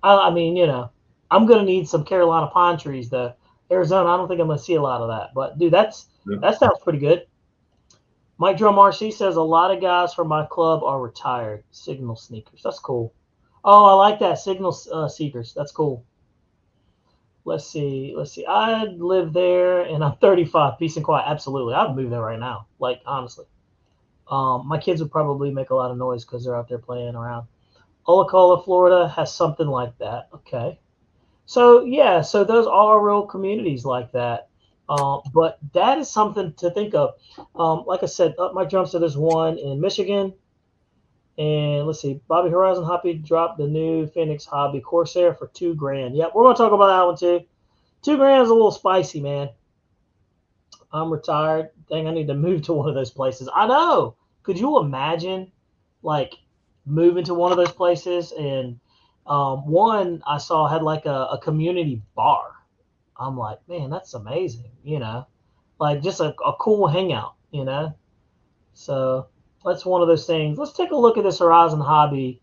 I mean, you know, I'm gonna need some Carolina pine trees though. Arizona, I don't think I'm gonna see a lot of that. But dude, that sounds pretty good. Mike Drum RC says a lot of guys from my club are retired signal sneakers. That's cool. Oh, I like that signal seekers. That's cool. Let's see. I live there and I'm 35. Peace and quiet. Absolutely. I'd move there right now. Like honestly, my kids would probably make a lot of noise because they're out there playing around. Olacola, Florida has something like that. Okay. So yeah, so those are real communities like that. But that is something to think of. Like I said, Mike Drum said there's one in Michigan. And let's see, Bobby Horizon Hoppy dropped the new Phoenix Hobby Corsair for $2,000. Yep, we're gonna talk about that one too. $2,000 is a little spicy, man. I'm retired. Dang, I need to move to one of those places. I know. Could you imagine, like, moving to one of those places? And one I saw had like a community bar. I'm like, man, that's amazing. You know, like just a cool hangout. You know, so that's one of those things. Let's take a look at this Horizon Hobby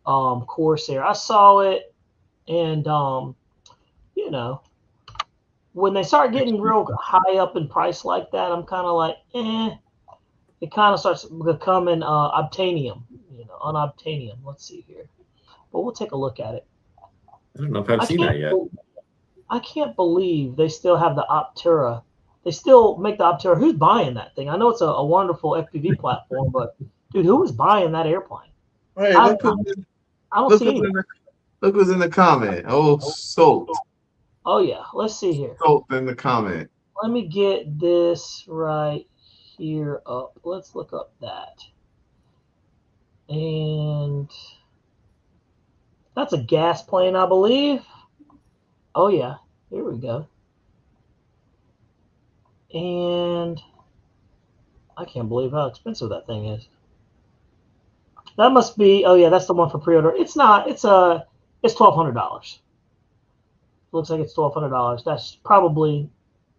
Corsair. I saw it, and you know, when they start getting real high up in price like that, I'm kind of like, eh. It kind of starts becoming obtainium, you know, unobtainium. Let's see here, but we'll take a look at it. I don't know if I've seen that yet. I can't believe they still have the Optura. They still make the Optura. Who's buying that thing? I know it's a wonderful FPV platform, but dude, who is buying that airplane? Hey, I don't see any. Look who's in the comment. Oh, Salt. Oh yeah, let's see here. Salt in the comment. Let me get this right here up. Let's look up that. And that's a gas plane, I believe. Oh yeah, here we go. And I can't believe how expensive that thing is. That must be. Oh yeah, that's the one for pre-order. It's not. It's $1,200. Looks like it's $1,200. That's probably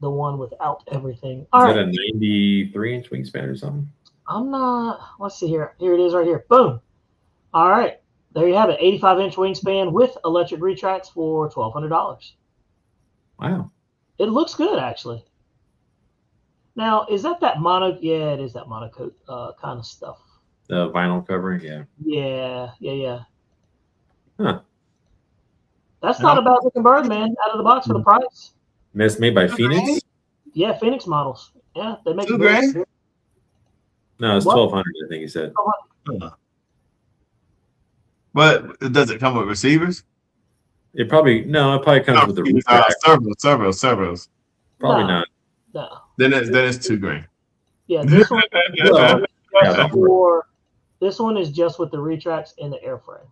the one without everything. All right. Is that a 93-inch wingspan or something? I'm not. Let's see here. Here it is right here. Boom. All right. There you have it. 85-inch wingspan with electric retracts for $1,200. Wow. It looks good, actually. Now, is that mono? Yeah, it is that monocoat kind of stuff. The vinyl covering, yeah. Yeah. Huh. That's not a bad looking bird, man. Out of the box for the price. And that's made by Phoenix? Yeah, Phoenix models. Yeah, they make $2,000. No, it's 1,200. I think he said. But does it come with receivers? It probably comes with the retract. Servos. Probably not. No. Then it's $2,000. Yeah, this one. Well, This one is just with the retracts and the airframe.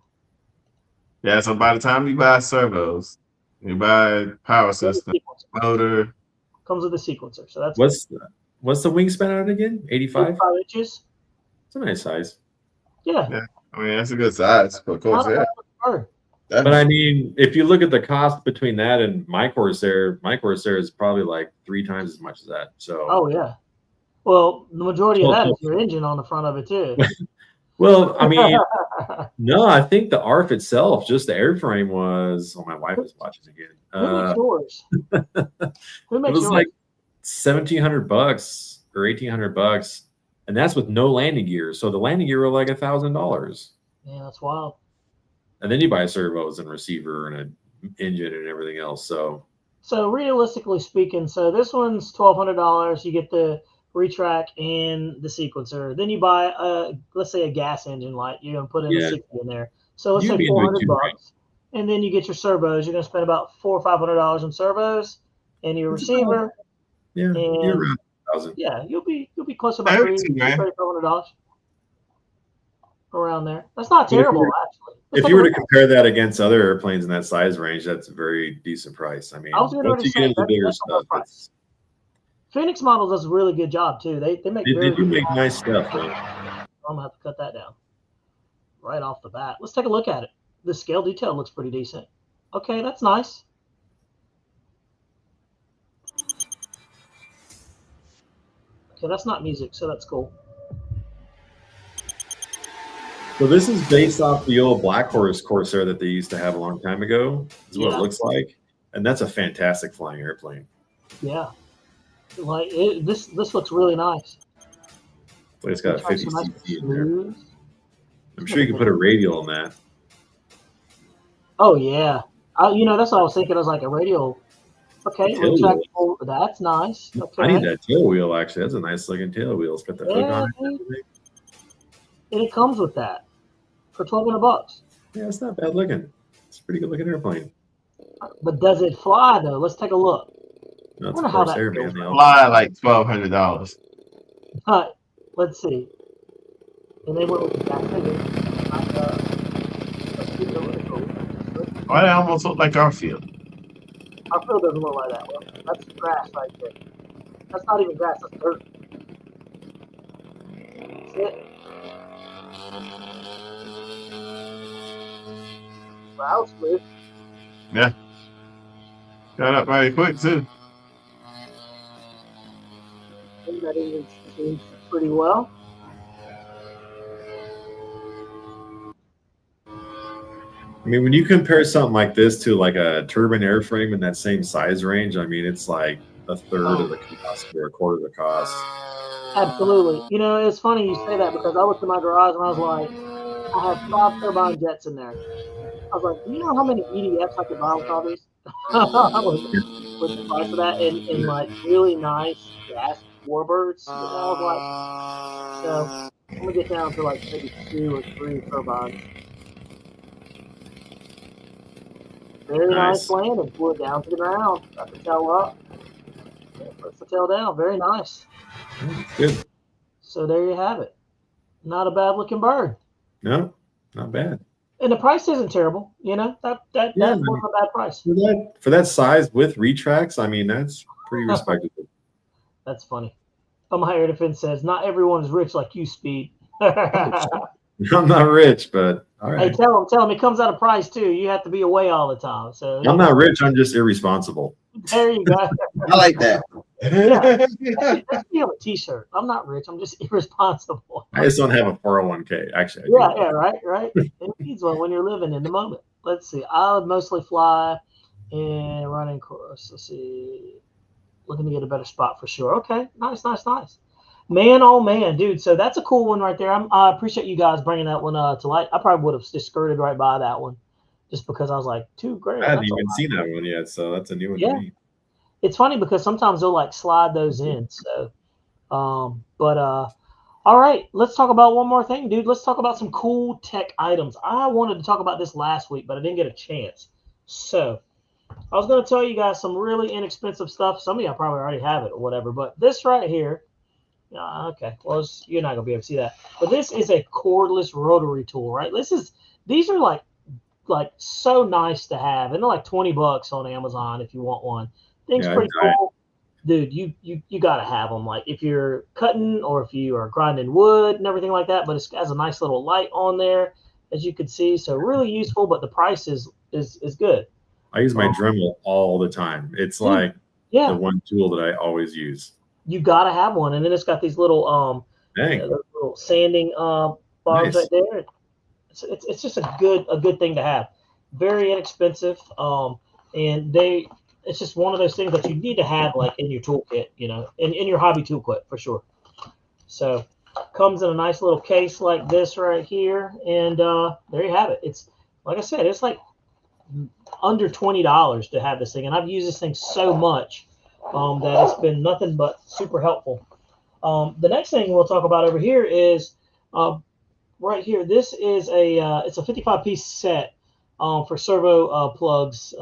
Yeah, so by the time you buy servos, you buy power system, motor. Comes with a sequencer. So that's what's the wingspan on it again? 85? 85 inches. It's a nice size. Yeah. I mean, that's a good size, of course. Yeah. But I mean, if you look at the cost between that and my Corsair is probably like 3 times as much as that. So. Oh yeah. Well, the majority of that is your engine on the front of it too. Well, I mean, no, I think the ARF itself, just the airframe was. Oh, my wife is watching again. Who makes yours? Who makes it was yours? like $1,700 or $1,800, and that's with no landing gear. So the landing gear were like $1,000. Yeah, that's wild. And then you buy servos and receiver and an engine and everything else. So realistically speaking, so this one's $1,200. You get the retract and the sequencer. Then you buy let's say a gas engine light. You're gonna put in a 60 in there. So let's say $400, and then you get your servos. You're gonna spend about $400 or $500 on servos. and your It's receiver. Yeah, you're And around 1,000. yeah, you'll be close to about Every two, man. $300 around there. That's not But if you terrible, were- actually. Let's If take you a were to look at it. compare that against other airplanes in that size range, that's a very decent price. I mean, I was gonna once already you say get into the that's bigger a low stuff, price. Phoenix model does a really good job too. They make they very do good make models. nice stuff, though. I'm gonna have to cut that down right off the bat. Let's take a look at it. The scale detail looks pretty decent. Okay, that's nice. Okay, that's not music, so that's cool. So this is based off the old Black Horse Corsair that they used to have a long time ago. Is what Yeah. it looks like, and that's a fantastic flying airplane. Yeah, like this looks really nice. But it's got a Try 50 some nice cc in there. smooth. I'm sure you can put a radial in that. Oh yeah, that's what I was thinking. I was like a radial. Okay, Tail wheel. retractable. That's nice. Okay. I need that tail wheel, actually. That's a nice looking tail wheel. It's got the hook Yeah, on it. dude. And it comes with that for $1,200. Yeah, it's not bad looking. It's a pretty good looking airplane. But does it fly though? Let's take a look. No, it's wonder a how that Corsair, feels. man. They all- Fly like $1,200. Let's see. And they went with the back figure. Why they almost look like our field? Our field doesn't look like that. Well, that's grass right there. That's not even grass. That's dirt. That's it. Wow, smooth. Yeah. Got up very quick too. I think that even seems pretty well. I mean, when you compare something like this to like a turbine airframe in that same size range, I mean, it's like a third of the cost or a quarter of the cost. Absolutely. It's funny you say that because I looked in my garage and I was like, I have 5 turbine jets in there. I was like, do you know how many EDFs I could buy with all these? with the price of that and like really nice gas warbirds. I was like, so I'm gonna get down to like maybe 2 or 3 turbines. Very nice landing. Pull it down to the ground. Got the tail up. Puts the tail down. Very nice. Good. So there you have it. Not a bad looking bird. No, not bad. And the price isn't terrible. That wasn't a bad price. For that size with retracts, I mean, that's pretty respectable. That's funny. My air defense says, not everyone is rich like you, Speed. I'm not rich, but all right. Hey, tell him it comes at a price too. You have to be away all the time. So I'm not rich. I'm just irresponsible. there you go. I like that. That's me on a t-shirt. I'm not rich. I'm just irresponsible. I just don't have a 401k. Actually, Right. It needs one when you're living in the moment. Let's see. I would mostly fly and running course. Let's see. Looking to get a better spot for sure. Okay, nice. Man, oh man, dude. So that's a cool one right there. I appreciate you guys bringing that one to light. I probably would have just skirted right by that one, just because I was like, $2,000. I hadn't even seen that one yet, so that's a new one to me. It's funny because sometimes they'll like slide those in. So, all right, let's talk about one more thing, dude. Let's talk about some cool tech items. I wanted to talk about this last week, but I didn't get a chance. So I was going to tell you guys some really inexpensive stuff. Some of y'all probably already have it or whatever, but this right here. Okay, well, you're not gonna be able to see that, but this is a cordless rotary tool, right? These are like so nice to have, and they're like $20 on Amazon if you want one. Thing's pretty cool, dude. You gotta have them. Like if you're cutting or if you are grinding wood and everything like that. But it has a nice little light on there, as you can see. So really useful, but the price is good. I use my Dremel all the time. It's like the one tool that I always use. You gotta have one, and then it's got these little little sanding bars right there. It's just a good thing to have. Very inexpensive, and it's just one of those things that you need to have like in your toolkit, in your hobby toolkit for sure. So comes in a nice little case like this right here, and there you have it. It's like I said, it's like under $20 to have this thing, and I've used this thing so much that it's been nothing but super helpful. The next thing we'll talk about over here is right here. This is it's a 55-piece set for servo plugs.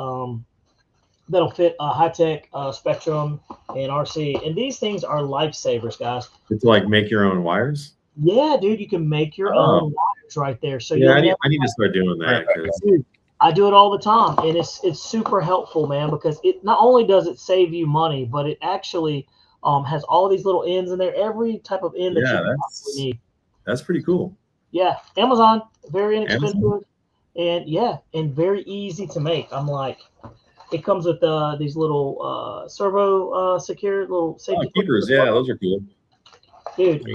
that'll fit a high-tech Spectrum and RC. And these things are lifesavers, guys. It's like make your own wires. Yeah, dude, you can make your Oh. own wires right there. So Yeah, you'll I need to start doing that because Dude, I do it all the time, and it's super helpful, man, because it not only does it save you money, but it actually has all these little ends in there, every type of end that you can possibly need. that's pretty cool. Yeah, Amazon, very inexpensive, Amazon? and yeah, and very easy to make. I'm like, it comes with these little servo secure little safety Keepers, yeah, those are cool. dude.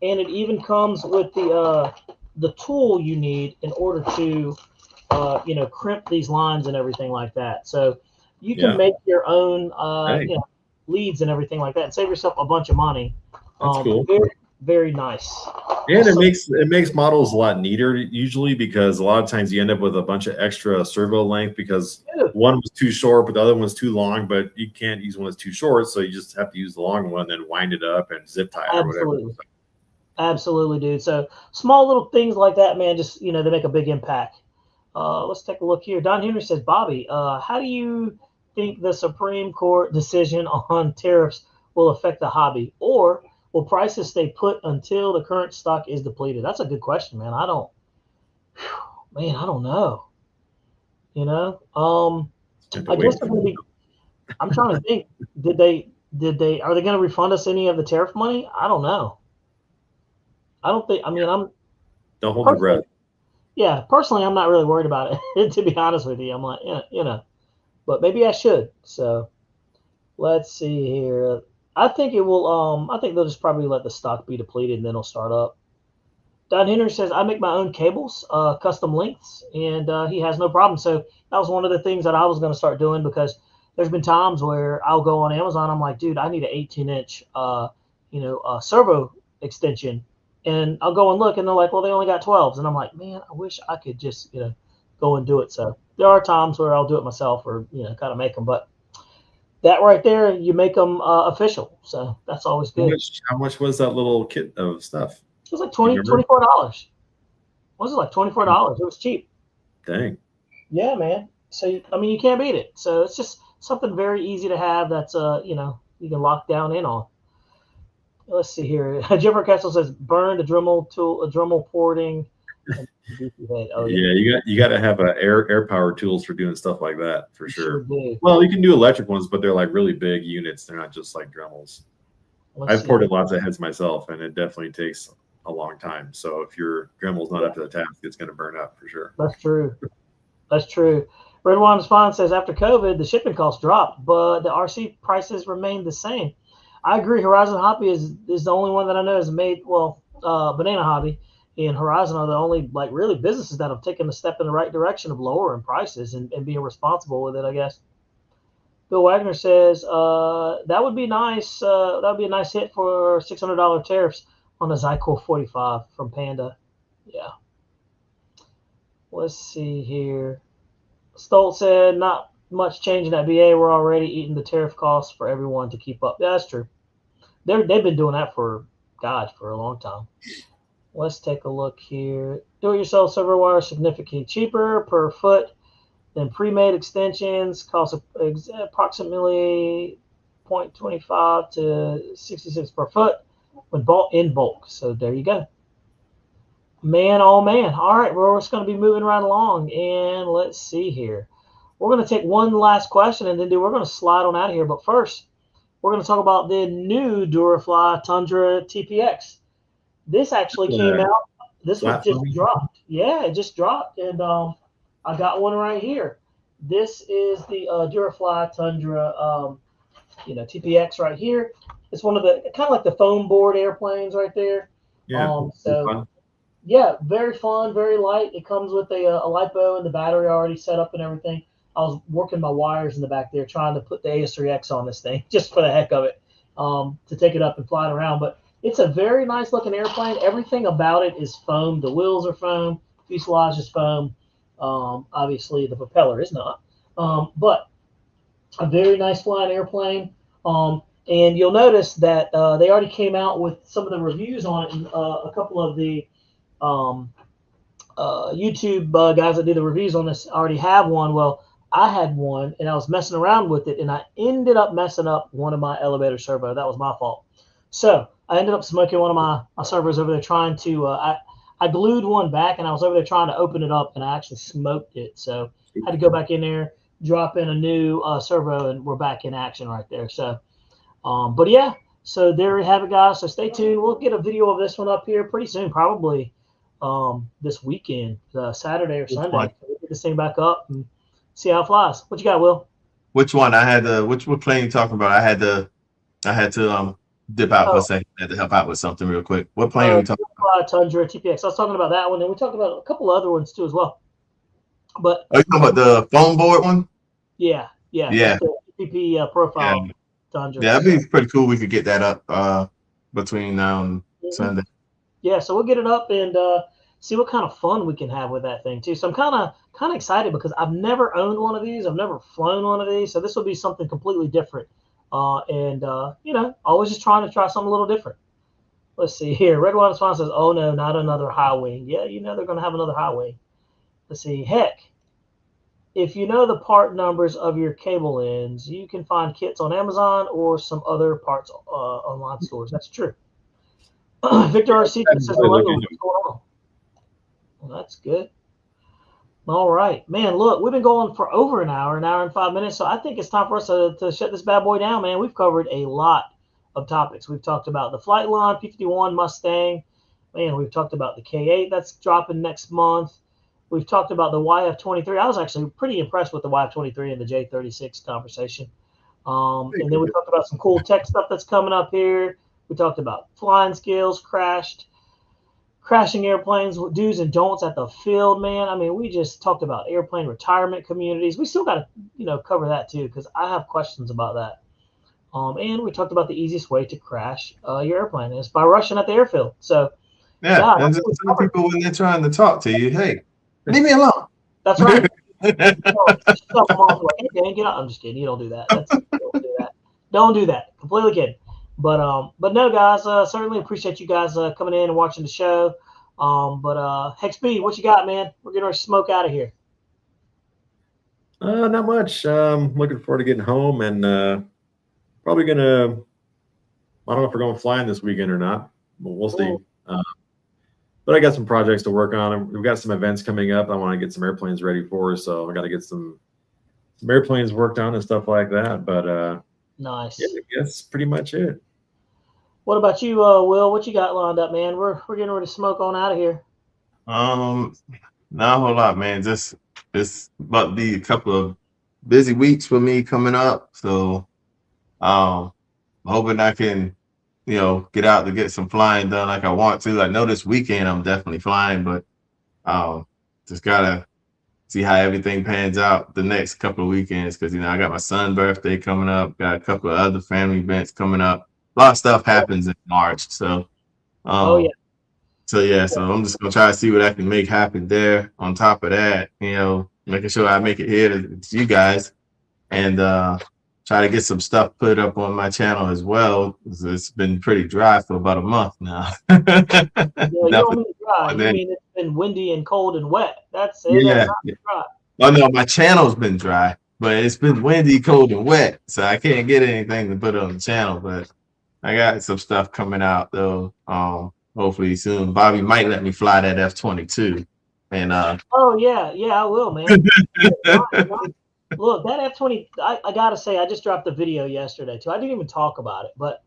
And it even comes with the tool you need in order to crimp these lines and everything like that. So you can make your own leads and everything like that and save yourself a bunch of money. That's cool. Very, very nice. And it makes models a lot neater usually, because a lot of times you end up with a bunch of extra servo length because one was too short, but the other one's too long, but you can't use one that's too short. So you just have to use the long one, then wind it up and zip tie it or whatever. Absolutely, dude. So small little things like that, man, just, they make a big impact. Let's take a look here. Don Henry says, Bobby, how do you think the Supreme Court decision on tariffs will affect the hobby? Or will prices stay put until the current stock is depleted? That's a good question, man. I don't know. I guess I'm trying to think. Are they going to refund us any of the tariff money? I don't know. Don't hold your breath. Yeah, personally, I'm not really worried about it, to be honest with you. I'm like, but maybe I should. So let's see here. I think it will. I think they'll just probably let the stock be depleted and then it'll start up. Don Henry says, I make my own cables, custom lengths, and he has no problem. So that was one of the things that I was going to start doing, because there's been times where I'll go on Amazon. I'm like, dude, I need an 18-inch, servo extension. And I'll go and look, and they're like, well, they only got 12s. And I'm like, man, I wish I could just, go and do it. So there are times where I'll do it myself or, kind of make them. But that right there, you make them official. So that's always good. How much was that little kit of stuff? It was like $24. Was it like $24? It was cheap. Dang. Yeah, man. So, you can't beat it. So it's just something very easy to have that's, you can lock down in on. Let's see here. Jeffrey Castle says, burned a Dremel tool, a Dremel porting. Oh, yeah, you got to have air power tools for doing stuff like that for sure. Well, you can do electric ones, but they're like really big units. They're not just like Dremels. I've ported lots of heads myself, and it definitely takes a long time. So if your Dremel's not up to the task, it's going to burn up for sure. That's true. Red Wine Spawn says, after COVID, the shipping costs dropped, but the RC prices remained the same. I agree. Horizon Hobby is the only one that I know has made, Banana Hobby and Horizon are the only really businesses that have taken a step in the right direction of lowering prices and being responsible with it, I guess. Bill Wagner says, that would be nice. That would be a nice hit for $600 tariffs on the Zycor 45 from Panda. Yeah. Let's see here. Stoltz said, not much change in that BA. We're already eating the tariff costs for everyone to keep up. Yeah, that's true. They've been doing that for a long time. Let's take a look here. Do-it-yourself server wire significantly cheaper per foot than pre-made extensions. Cost approximately 0.25 to 66 per foot when bought in bulk. So there you go. Man, oh man. All right, we're just going to be moving right along. And let's see here. We're going to take one last question, and then we're going to slide on out of here. But first, we're going to talk about the new Durafly Tundra TPX. This actually came out. This one just dropped. Yeah, it just dropped, and I got one right here. This is the Durafly Tundra, TPX right here. It's one of the kind of like the foam board airplanes right there. Yeah. Yeah, very fun, very light. It comes with a LiPo and the battery already set up and everything. I was working my wires in the back there trying to put the AS3X on this thing just for the heck of it, to take it up and fly it around. But it's a very nice looking airplane. Everything about it is foam. The wheels are foam. Fuselage is foam. Obviously, the propeller is not. But a very nice flying airplane. And you'll notice that they already came out with some of the reviews on it. And a couple of the YouTube guys that do the reviews on this already have one. Well, I had one and I was messing around with it, and I ended up messing up one of my elevator servo. That was my fault. So I ended up smoking one of my servos over there trying to. I glued one back, and I was over there trying to open it up, and I actually smoked it. So I had to go back in there, drop in a new servo, and we're back in action right there. So, but yeah. So there you have it, guys. So stay tuned. We'll get a video of this one up here pretty soon, probably this weekend, Saturday or Sunday. We'll get this thing back up and see how it flies. What you got, Will? Which one? I had to. What plane you talking about? I had to dip out for a second. I had to help out with something real quick. What plane are we talking about? Tundra TPX. I was talking about that one, and we talked about a couple other ones too as well. But are you talking about the foam board one? Yeah. The TPP profile Tundra. Yeah, that'd be pretty cool. We could get that up between now and Sunday. Yeah, so we'll get it up and see what kind of fun we can have with that thing too. So I'm kind of excited because I've never owned one of these. I've never flown one of these, so this will be something completely different. Always just trying to try something a little different. Let's see here. Red One Swan says, "Oh no, not another high wing." Yeah, they're going to have another high wing. Let's see. Heck, if you know the part numbers of your cable ends, you can find kits on Amazon or some other parts online stores. That's true. Victor RC says, "Hello, what's going on?" Well, that's good. All right, man. Look, we've been going for over an hour and 5 minutes. So I think it's time for us to shut this bad boy down, man. We've covered a lot of topics. We've talked about the flight line, P-51 Mustang. Man, we've talked about the K8 that's dropping next month. We've talked about the YF-23. I was actually pretty impressed with the YF-23 and the J-36 conversation. And then we talked about some cool tech stuff that's coming up here. We talked about flying skills, crashing airplanes, do's and don'ts at the field, man. I mean, we just talked about airplane retirement communities. We still got to, cover that too, because I have questions about that. And we talked about the easiest way to crash your airplane is by rushing at the airfield. So, yeah, and some people when they're trying to talk to you, hey, leave me alone. That's right. Hey, Dan, get out. I'm just kidding. You don't do that. Don't do that. Don't do that. Completely kidding. But no, guys, certainly appreciate you guys coming in and watching the show. Hex Speed, what you got, man? We're getting ready to smoke out of here. Not much. Looking forward to getting home and probably gonna. I don't know if we're going flying this weekend or not. But we'll see. But I got some projects to work on. We've got some events coming up. I want to get some airplanes ready for, so I got to get some airplanes worked on and stuff like that. But nice. Yeah, I guess pretty much it. What about you, Will? What you got lined up, man? We're getting ready to smoke on out of here. Not a whole lot, man. Just about to be a couple of busy weeks for me coming up. So hoping I can, get out to get some flying done like I want to. I know this weekend I'm definitely flying, but just gotta see how everything pans out the next couple of weekends because I got my son's birthday coming up, got a couple of other family events coming up. A lot of stuff happens in March, so so I'm just gonna try to see what I can make happen there. On top of that, making sure I make it here to you guys, and try to get some stuff put up on my channel as well. It's been pretty dry for about a month now. You don't mean dry. You mean it's been windy and cold and wet. That's it. Yeah. Dry. Oh no, my channel's been dry, but it's been windy, cold, and wet, so I can't get anything to put on the channel. But I got some stuff coming out though. Hopefully soon. Bobby might let me fly that F-22. And oh yeah, I will, man. Look, that F-20. I gotta say, I just dropped the video yesterday too. I didn't even talk about it, but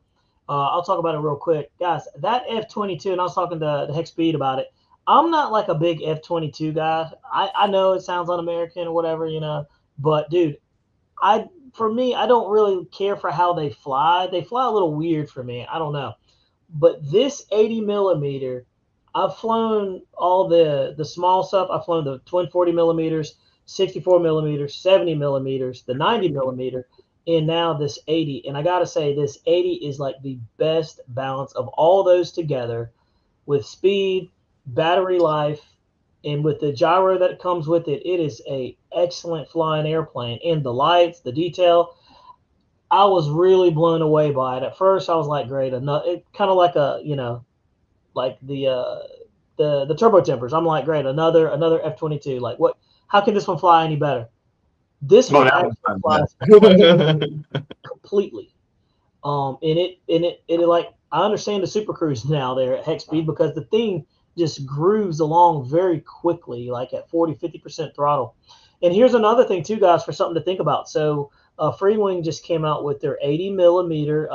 I'll talk about it real quick, guys. That F-22, and I was talking to Hex Speed about it. I'm not like a big F-22 guy. I know it sounds un-American or whatever, but dude, for me, I don't really care for how they fly. They fly a little weird for me. I don't know. But this 80 millimeter, I've flown all the small stuff. I've flown the twin 40 millimeters, 64 millimeters, 70 millimeters, the 90 millimeter, and now this 80. And I got to say, this 80 is like the best balance of all those together with speed, battery life, and with the gyro that comes with it. It is a excellent flying airplane. And the lights, the detail, I was really blown away by it. At first, I was like, great. It kind of like like the turbo tempers. I'm like, great, another F-22. Like, what? How can this one fly any better? This Oh, one that actually flies was completely. And it like I understand the Super Cruise now there at hex speed because the thing just grooves along very quickly, like at 40-50% throttle. And here's another thing too, guys, for something to think about. So Freewing just came out with their 80 millimeter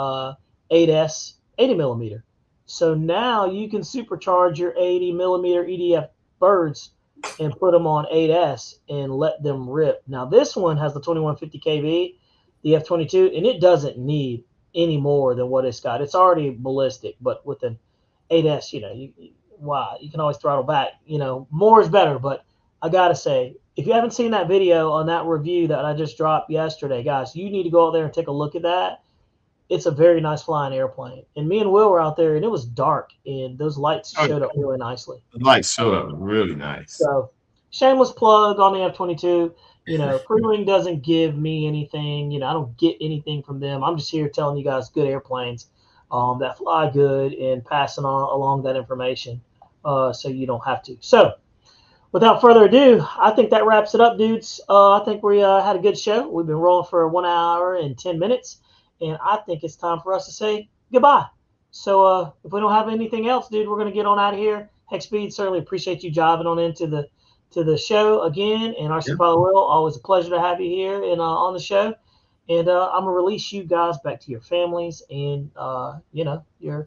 8S 80 millimeter. So now you can supercharge your 80 millimeter EDF birds and put them on 8S and let them rip. Now this one has the 2150 kV, the F22, and it doesn't need any more than what it's got. It's already ballistic, but with an 8S, you can always throttle back. More is better. But I gotta say, if you haven't seen that video on that review that I just dropped yesterday, guys, you need to go out there and take a look at that. It's a very nice flying airplane. And me and Will were out there, and it was dark, and those lights showed up really nicely. the lights showed up really nice. So, shameless plug on the F22. Freewing doesn't give me anything. I don't get anything from them. I'm just here telling you guys good airplanes that fly good and passing on along that information so you don't have to. So, without further ado, I think that wraps it up, dudes. I think we had a good show. We've been rolling for 1 hour and 10 minutes, and I think it's time for us to say goodbye. So if we don't have anything else, dude, we're going to get on out of here. Hex Speed, certainly appreciate you jiving on into the show again. And RC Pilot Will, always a pleasure to have you here and on the show. And I'm going to release you guys back to your families and, your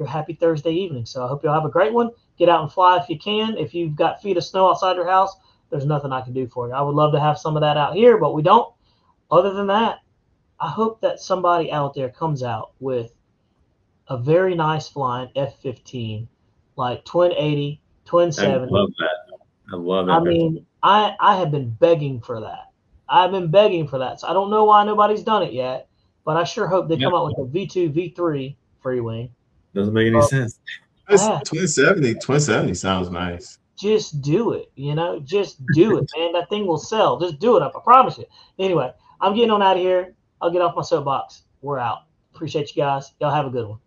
happy Thursday evening. So I hope you'll have a great one. Get out and fly if you can. If you've got feet of snow outside your house, there's nothing I can do for you. I would love to have some of that out here, but we don't. Other than that, I hope that somebody out there comes out with a very nice flying F-15, like twin 80, twin 70. I love that. I love it. I mean, I have been begging for that. I've been begging for that. So I don't know why nobody's done it yet, but I sure hope they come out with a V2, V3 free wing. Doesn't make any sense. Twin 70 sounds nice. Just do it, just do it, man. That thing will sell. Just do it up. I promise you. Anyway, I'm getting on out of here. I'll get off my soapbox. We're out. Appreciate you guys. Y'all have a good one.